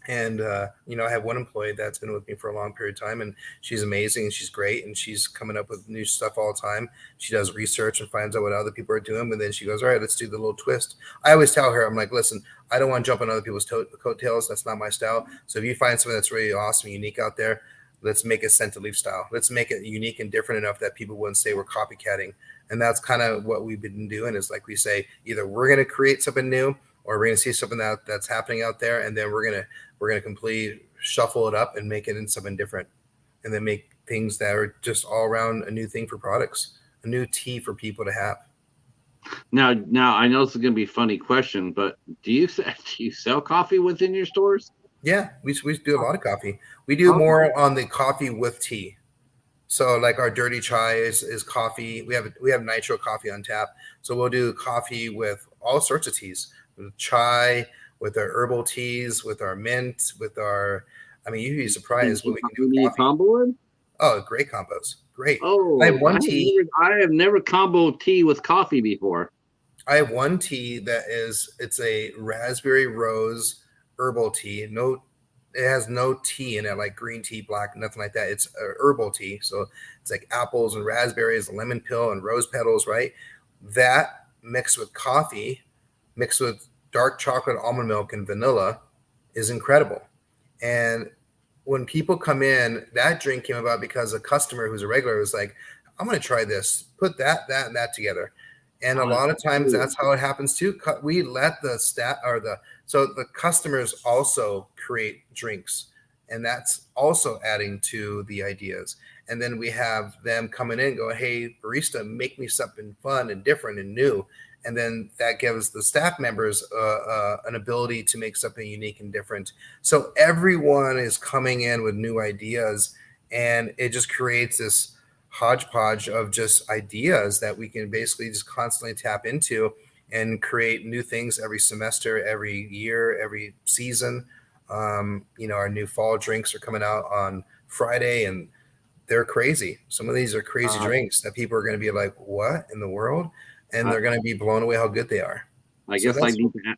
And I have one employee that's been with me for a long period of time, and she's amazing and she's great, and she's coming up with new stuff all the time. She does research and finds out what other people are doing, and then she goes, all right, let's do the little twist. I always tell her, I'm like, listen, I don't want to jump on other people's coattails. That's not my style. So if you find something that's really awesome and unique out there, let's make it scent to leaf style. Let's make it unique and different enough that people wouldn't say we're copycatting. And that's kind of what we've been doing, is like we say, either we're going to create something new, or we're going to see something that's happening out there, and then we're going to completely shuffle it up and make it into something different, and then make things that are just all around a new thing for products, a new tea for people to have. Now I know this is going to be a funny question, but do you sell coffee within your stores? Yeah, we do a lot of coffee. We do Okay. more on the coffee with tea. So like our dirty chai is coffee. We have nitro coffee on tap. So we'll do coffee with all sorts of teas, with chai, with our herbal teas, with our mint, with our. I mean, you'd be surprised what we can do You with need coffee. combo it? Oh, great combos, great. I have Oh, one tea. I have never combo tea with coffee before. I have one tea that it's a raspberry rose herbal tea. No, it has no tea in it, like green tea, black, nothing like that. It's a herbal tea, so it's like apples and raspberries, lemon peel and rose petals, right? That mixed with coffee, mixed with dark chocolate, almond milk, and vanilla, is incredible. And when people come in, that drink came about because a customer who's a regular was like, I'm going to try this, put that, and that together. And a Oh, lot of that's times cool. that's how it happens too. We let the stat or so the customers also create drinks, and that's also adding to the ideas. And then we have them coming in going, hey, barista, make me something fun and different and new. And then that gives the staff members an ability to make something unique and different. So everyone is coming in with new ideas, and it just creates this hodgepodge of just ideas that we can basically just constantly tap into and create new things every semester, every year, every season. Our new fall drinks are coming out on Friday, and they're crazy. Some of these are crazy Uh, drinks that people are going to be like, "What in the world?" And I, they're going to be blown away how good they are. I So guess I that's need to.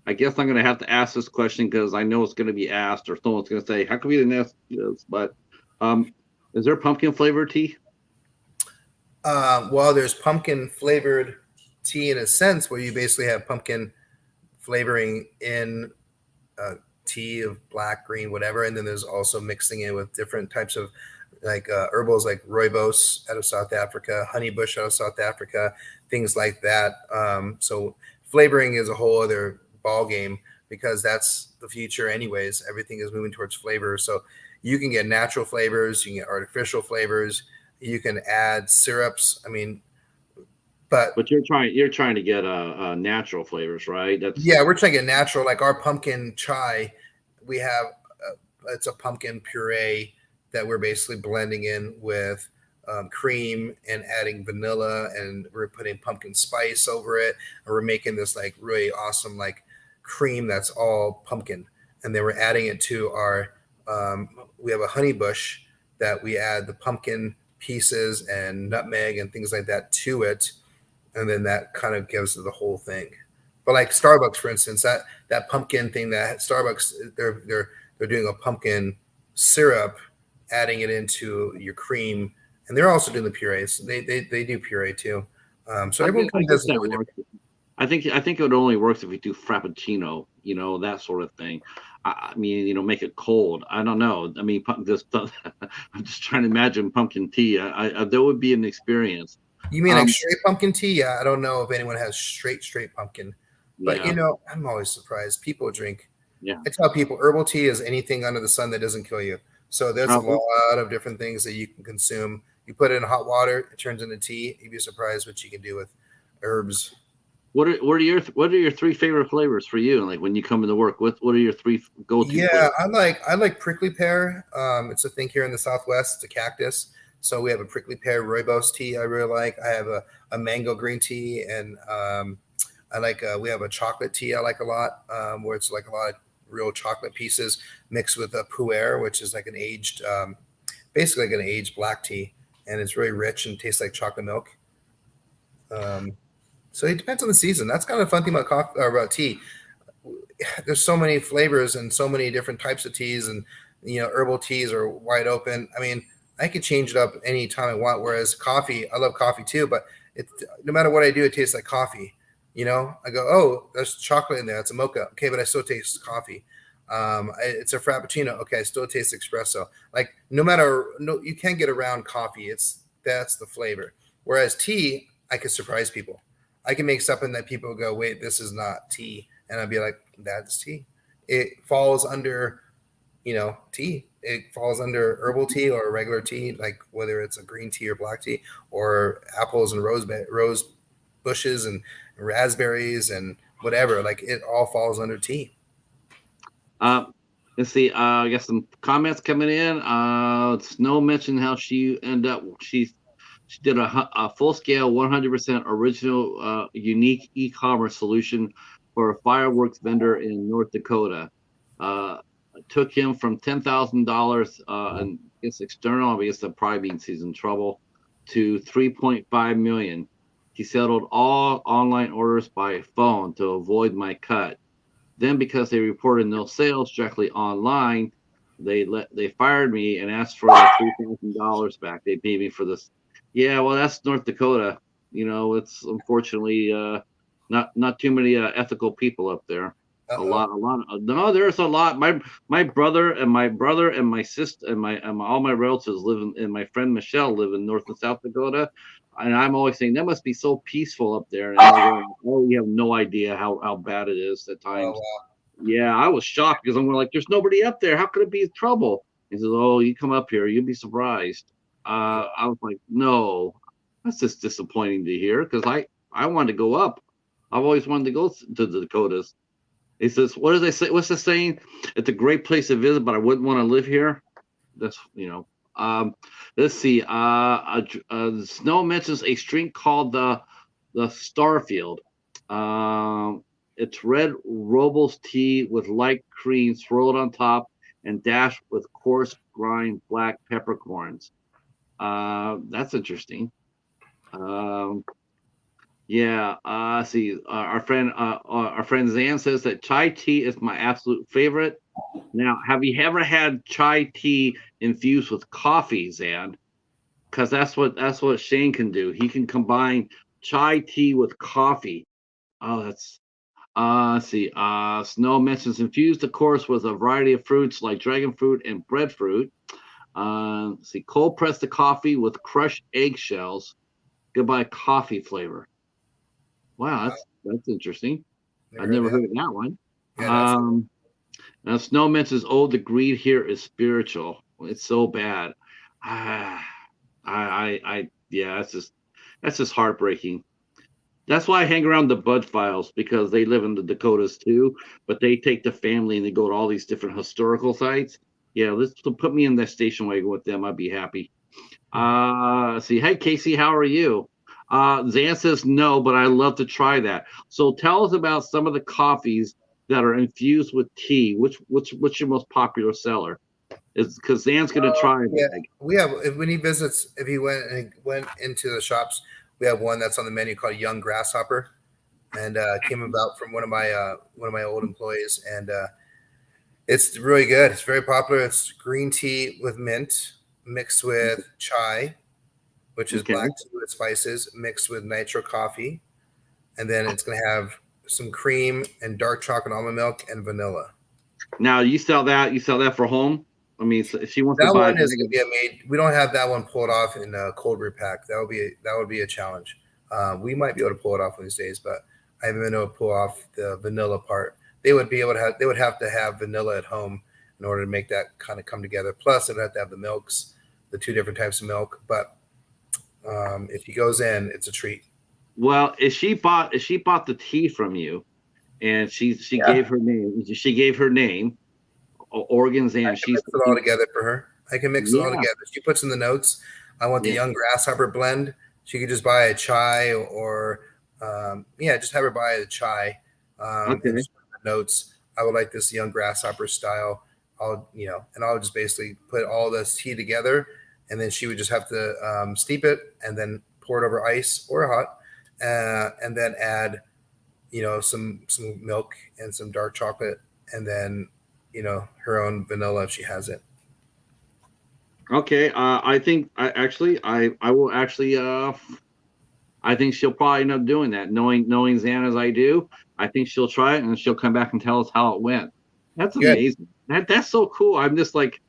I guess I'm going to have to ask this question because I know it's going to be asked, or someone's going to say, "How come you didn't ask this?" But um, is there pumpkin flavored tea? well, there's pumpkin flavored tea in a sense where you basically have pumpkin flavoring in uh, tea of black, green, whatever, and then there's also mixing it with different types of like herbals like rooibos out of South Africa, honeybush out of South Africa, things like that. So flavoring is a whole other ball game because that's the future, anyways. Everything is moving towards flavor. So you can get natural flavors, you can get artificial flavors, you can add syrups. I mean, but But you're trying to get natural flavors, right? yeah, we're trying to get natural. Like our pumpkin chai, we have it's a pumpkin puree that we're basically blending in with cream and adding vanilla, and we're putting pumpkin spice over it, and we're making this like really awesome like cream that's all pumpkin, and then we're adding it to our. We have a honey bush that we add the pumpkin pieces and nutmeg and things like that to it, and then that kind of gives the whole thing. But like Starbucks, for instance, that pumpkin thing that Starbucks they're doing a pumpkin syrup, adding it into your cream, and they're also doing the purees. They do puree too. So everyone I kind of guess does it a that little works. different. I think it only works if we do frappuccino, that sort of thing. I mean, make it cold. I don't know. I mean, this. I'm just trying to imagine pumpkin tea. That would be an experience. You mean like Um, straight pumpkin tea? Yeah, I don't know if anyone has straight pumpkin, but yeah, I'm always surprised. People drink. yeah. I tell people herbal tea is anything under the sun that doesn't kill you. So there's a Okay. lot of different things that you can consume You put it in hot water, it turns into tea. You'd be surprised what you can do with herbs. What are your three favorite flavors for you? Like when you come into work, what are your three go-to Yeah, flavors? I like prickly pear. It's a thing here in the Southwest. It's a cactus. So we have a prickly pear rooibos tea I really like. I have a mango green tea, and I like we have a chocolate tea I like a lot, where it's like a lot of real chocolate pieces mixed with a pu'er, which is like an aged, basically like an aged black tea, and it's really rich and tastes like chocolate milk. Um, so it depends on the season. That's kind of the fun thing about coffee or about tea. There's so many flavors and so many different types of teas, and herbal teas are wide open. I mean, I could change it up any time I want. Whereas coffee, I love coffee too, but it no matter what I do, it tastes like coffee. I go, oh, there's chocolate in there. It's a mocha. Okay, but I still taste coffee. It's a frappuccino. Okay, I still taste espresso. Like no matter, no, you can't get around coffee. That's the flavor. Whereas tea, I can surprise people. I can make something that people go, wait, this is not tea, and I'd be like, that's tea. It falls under, tea. It falls under herbal tea or regular tea, like whether it's a green tea or black tea, or apples and rose bushes and raspberries and whatever. Like it all falls under tea. Uh, let's see. I got some comments coming in. Snow mentioned how she ended up. She did a full scale, 100% original, unique e-commerce solution for a fireworks vendor in North Dakota. Uh, took him from $10,000, and I guess external. I guess the probably means he's in trouble, to 3.5 million. He settled all online orders by phone to avoid my cut. Then, because they reported no sales directly online, they fired me and asked for the $3,000 back. They paid me for this. Yeah, well, that's North Dakota. It's unfortunately not too many ethical people up there. Uh oh. A lot. No, there's a lot. My brother and my sister and all my relatives live and my friend Michelle live in North and South Dakota, and I'm always saying that must be so peaceful up there. And they're going, "Oh, you have no idea how bad it is at Oh times." wow. Yeah, I was shocked because I'm like, "There's nobody up there. How could it be trouble?" He says, "Oh, you come up here, you'll be surprised." I was like, "No, that's just disappointing to hear because I wanted to go up. I've always wanted to go to the Dakotas." He says, "What does they say? What's the saying? It's a great place to visit, but I wouldn't want to live here." That's let's see. Snow mentions a street called the Starfield. Um, it's red Robles tea with light cream swirled on top and dashed with coarse grind black peppercorns. That's interesting. Yeah, see, our friend Zan says that chai tea is my absolute favorite. Now, have you ever had chai tea infused with coffee, Zan? Because that's what Shane can do. He can combine chai tea with coffee. Oh, that's let's see. Snow mentions infused, of course, with a variety of fruits like dragon fruit and breadfruit. Let's see, cold press the coffee with crushed eggshells. Goodbye coffee flavor. Wow, Wow. that's interesting. Never I've heard never that. heard of that one. Yeah, that's Now Snow mentions, oh, the greed here is spiritual. It's so bad. Ah, yeah, that's just heartbreaking. That's why I hang around the Bud Files because they live in the Dakotas too, but they take the family and they go to all these different historical sites. Yeah, let's put me in that station wagon with them. I'd be happy. Let's see. Hey, Casey, how are you? Zan says no, but I love to try that. So tell us about some of the coffees that are infused with tea. Which your most popular seller? Is because Zan's gonna try a yeah. bag. We have when he visits, if he went into the shops, we have one that's on the menu called Young Grasshopper, and came about from one of my old employees, and it's really good. It's very popular. It's green tea with mint mixed with chai, which is Okay. black tea with spices, mixed with nitro coffee, and then it's going to have some cream and dark chocolate almond milk and vanilla. Now you sell that. You sell that for home. I mean, so if she wants to That buy a one bag is going of, to be made. We don't have that one pulled off in a cold brew pack. That would be a challenge. We might be able to pull it off one of these days, but I haven't been able to pull off the vanilla part. They would be able to have. They would have to have vanilla at home in order to make that kind of come together. Plus, they'd have to have the milks, the two different types of milk. But If he goes in, it's a treat. Well, if she bought the tea from you, and she Yeah. gave her name. She gave her name, Oregon I Zan. can mix it all together for her. I can mix it all Yeah, together. She puts in the notes, I want the yeah. young grasshopper blend. She could just buy a chai or, yeah, just have her buy a chai and Okay. just put in the notes. I would like this young grasshopper style. And I'll just basically put all this tea together, and then she would just have to steep it and then pour it over ice or hot, and then add some milk and some dark chocolate, and then her own vanilla if she has it. Okay. I think I will actually I think she'll probably end up doing that. Knowing Zan as I do, I think she'll try it and she'll come back and tell us how it went. That's Good. amazing. That's so cool. I'm just like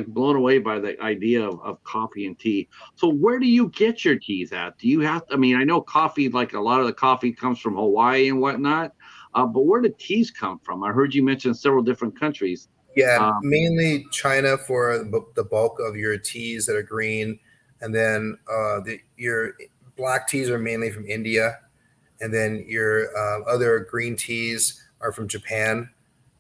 blown away by the idea of coffee and tea. So where do you get your teas at? Do you have? I mean, I know coffee, like a lot of the coffee comes from Hawaii and whatnot, but where do teas come from? I heard you mention several different countries. Yeah, Um, mainly China for the bulk of your teas that are green, and then your black teas are mainly from India, and then your other green teas are from Japan,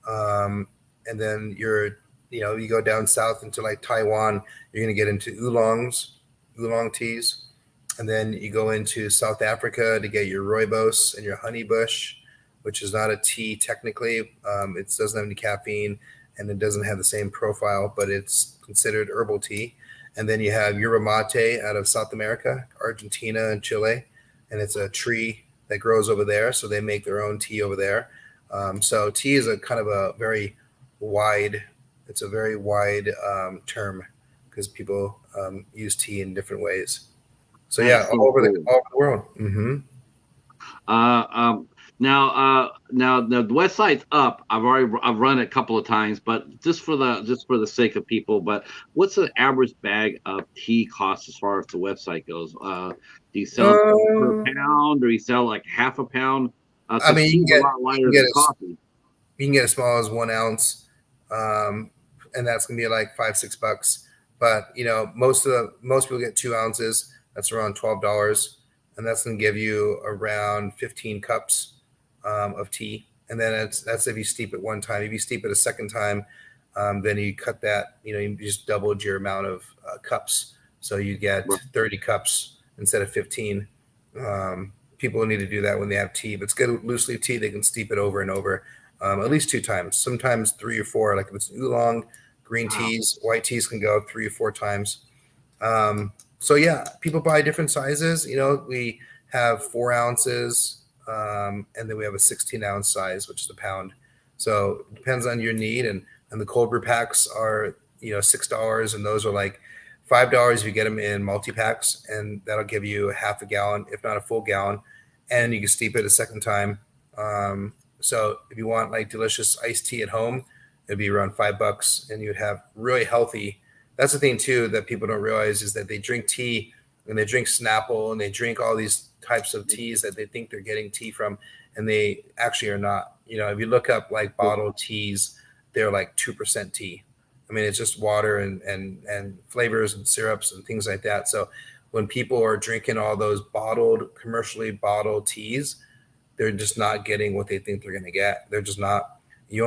um, and then you go down south into like Taiwan, you're going to get into oolong teas, and then you go into South Africa to get your rooibos and your honey bush, which is not a tea technically. It doesn't have any caffeine and it doesn't have the same profile, but it's considered herbal tea. And then you have yerba mate out of South America, Argentina, and Chile, and it's a tree that grows over there, so they make their own tea over there. So tea is a kind of a very wide, it's a very wide term because people use tea in different ways. So that yeah, is so cool. all over the world. Hmm. Uh, um, now the website's up. I've run it a couple of times, but just for the sake of people. But what's the average bag of tea cost as far as the website goes? Do you sell it per Um, pound, or you sell like half a pound? I Because mean, tea is a lot you can lighter get than as coffee. you can get as small as 1 ounce, um, and that's gonna be like $5-6. But most people get 2 ounces. That's around $12, and that's gonna give you around 15 cups of tea. And then that's if you steep it one time. If you steep it a second time, then you cut that. You just doubled your amount of cups, so you get Right. 30 cups instead of 15. People need to do that when they have tea. But it's good loose leaf tea. They can steep it over and over, at least 2 times, sometimes three or four. Like if it's oolong, green Wow. teas, white teas can go 3 or 4 times. So yeah, people buy different sizes. We have 4 ounces, and then we have a 16-ounce size, which is a pound. So it depends on your need, and the cold brew packs are $6, and those are like $5 if you get them in multi packs, and that'll give you half a gallon, if not a full gallon, and you can steep it a second time. So if you want like delicious iced tea at home, it'd be around $5, and you'd have really healthy. That's the thing too that people don't realize is that they drink tea and they drink Snapple and they drink all these types of teas that they think they're getting tea from, and they actually are not. If you look up like bottled teas, they're like 2% tea. I mean, it's just water and flavors and syrups and things like that. So when people are drinking all those commercially bottled teas, they're just not getting what they think they're going to get. They're just not. You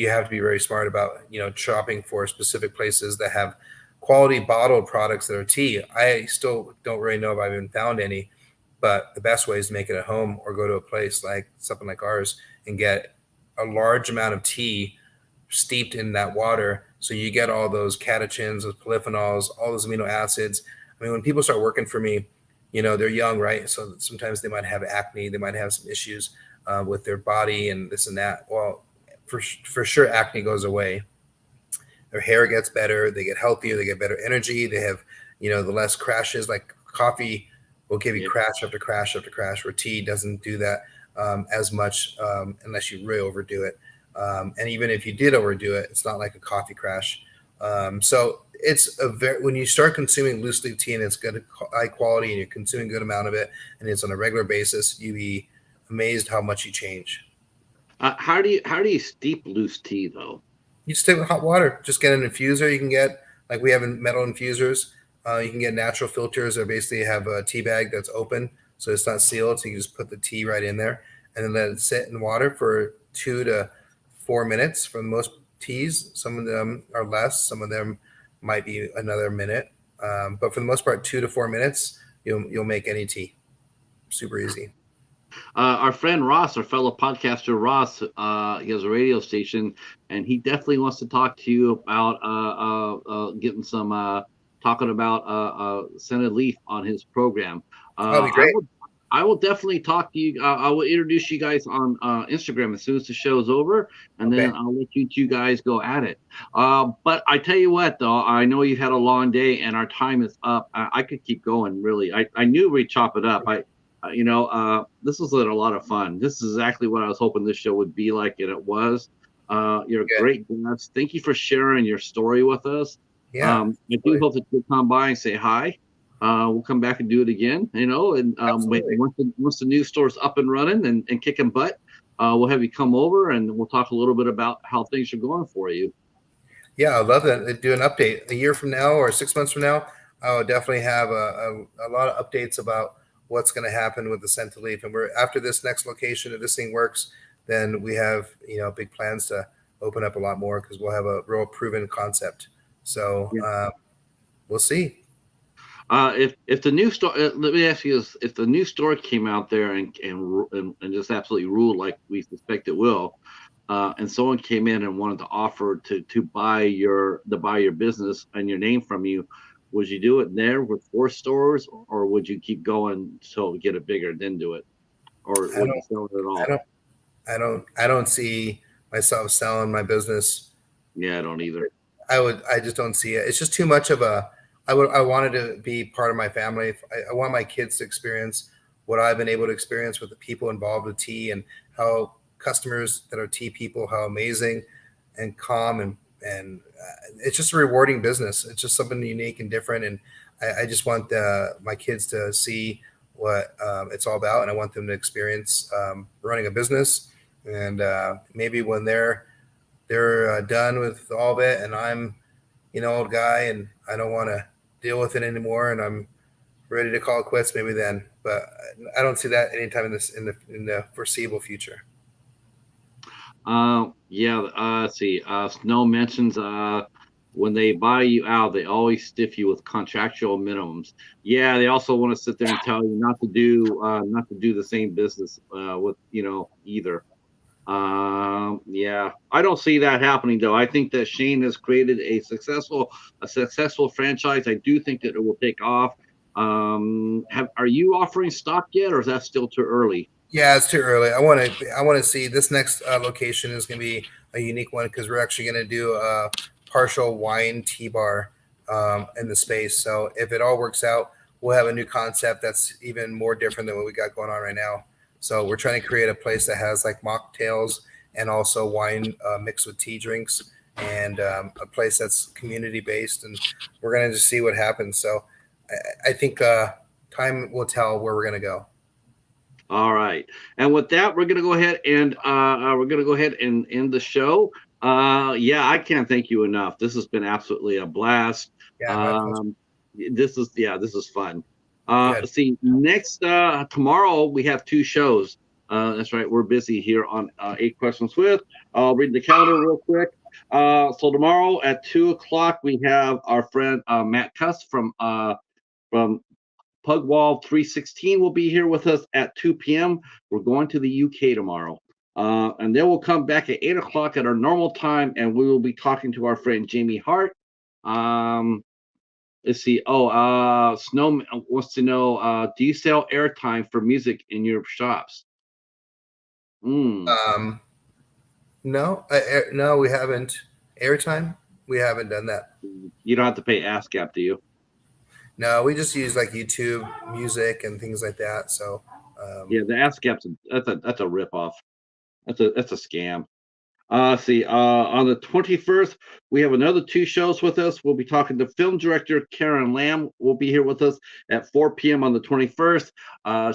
have to be very smart about shopping for specific places that have quality bottled products that are tea. I still don't really know if I've even found any, but the best way is to make it at home or go to a place like something like ours and get a large amount of tea steeped in that water. So you get all those catechins, those polyphenols, all those amino acids. I mean, when people start working for me, they're young, right? So sometimes they might have acne, they might have some issues with their body and this and that. Well, for sure, acne goes away. Their hair gets better, they get healthier, they get better energy, they have, the less crashes. Like coffee will give you Yeah. crash after crash after crash, where tea doesn't do that as much unless you really overdo it. And even if you did overdo it, it's not like a coffee crash. So it's when you start consuming loose leaf tea and it's good high quality and you're consuming a good amount of it and it's on a regular basis, you'd be amazed how much you change. How do you steep loose tea though? You just take with hot water. Just get an infuser. You can get like we have metal infusers. You can get natural filters that basically have a tea bag that's open, so it's not sealed. So you can just put the tea right in there and then let it sit in water for 2 to 4 minutes. For the most teas, some of them are less, some of them might be another minute. But for the most part, 2 to 4 minutes, you'll make any tea. Super easy. Our friend Ross, our fellow podcaster Ross, he has a radio station, and he definitely wants to talk to you about getting some talking about scented leaf on his program. That'll be I great. will. I will definitely talk to you. I will introduce you guys on Instagram as soon as the show's over, and Okay. then I'll let you two guys go at it. But I tell you what, though, I know you've had a long day and our time is up. I could keep going, really. I knew we'd chop it up. This was a lot of fun. This is exactly what I was hoping this show would be like, and it was. You're a Good. great guest. Thank you for sharing your story with us. Yeah. I do Absolutely. hope that you'll come by and say hi. We'll come back and do it again, and Absolutely. once the new store's up and running and kicking butt, we'll have you come over and we'll talk a little bit about how things are going for you. Yeah, I'd love to do an update a year from now or 6 months from now. I will definitely have a lot of updates about what's going to happen with the scent leaf. And we're after this next location, if this thing works, then we have big plans to open up a lot more because we'll have a real proven concept. So we'll see. If the new store, let me ask you this: if the new store came out there and just absolutely ruled like we suspect it will, and someone came in and wanted to offer to buy your business and your name from you, would you do it there with four stores, or would you keep going till get it bigger, then do it, or I would you don't. sell it at I all? don't. I don't see myself selling my business. Yeah, I don't either. I just don't see it. It's just too much of a. I wanted to be part of my family. I want my kids to experience what I've been able to experience with the people involved with tea and how customers that are tea people, how amazing and calm it's just a rewarding business. It's just something unique and different. And I just want my kids to see what it's all about. And I want them to experience running a business. And maybe when they're done with all of it and I'm old guy and I don't want to deal with it anymore and I'm ready to call it quits, maybe then. But I don't see that anytime in the foreseeable future. Yeah. Let's see. Snow mentions when they buy you out, they always stiff you with contractual minimums. Yeah, they also want to sit there and tell you not to do the same business with either. Yeah, I don't see that happening though. I think that Shane has created a successful franchise. I do think that it will take off. Have Are you offering stock yet, or is that still too early? Yeah, it's too early. I want to see this next location is going to be a unique one because we're actually going to do a partial wine tea bar in the space. So if it all works out, we'll have a new concept that's even more different than what we got going on right now. So we're trying to create a place that has like mocktails and also wine mixed with tea drinks and a place that's community based. And we're going to just see what happens. So I think time will tell where we're going to go. All right. And with that, we're gonna go ahead and end the show. Yeah, I can't thank you enough. This has been absolutely a blast. Yeah, my pleasure. Um, this is fun. Good. See, next tomorrow we have two shows. That's right. We're busy here on Eight Questions with. I'll read the calendar real quick. So tomorrow at 2 o'clock we have our friend Matt Cuss from Pugwall 316 will be here with us at 2 p.m. We're going to the UK tomorrow. And then we'll come back at 8 o'clock at our normal time, and we will be talking to our friend Jamie Hart. Um, let's see. Oh, Snow wants to know, do you sell airtime for music in your shops? Mm, Um, no, no, we haven't. Airtime, we haven't done that. you don't have to pay ASCAP, do you? No, we just use like YouTube music and things like that. So, Yeah, the ASCAP's that's a ripoff. That's a scam. See, on the 21st, we have another two shows with us. We'll be talking to film director Karen Lamb. Will be here with us at 4 p.m. on the 21st.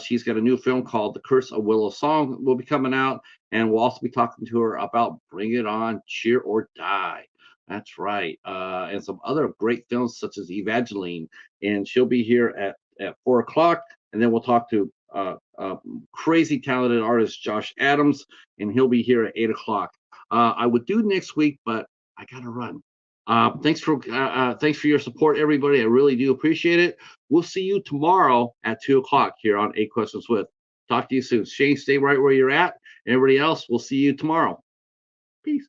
She's got a new film called The Curse of Willow Song will be coming out, and we'll also be talking to her about Bring It On, Cheer or Die. That's right. And some other great films such as Evangeline, and she'll be here at 4 o'clock, and then we'll talk to crazy talented artist Josh Adams, and he'll be here at 8 o'clock. I would do next week, but I gotta run. Thanks for your support, everybody. I really do appreciate it. We'll see you tomorrow at 2 o'clock here on Eight Questions with. Talk to you soon. Shane, stay right where you're at. Everybody else, we'll see you tomorrow. Peace.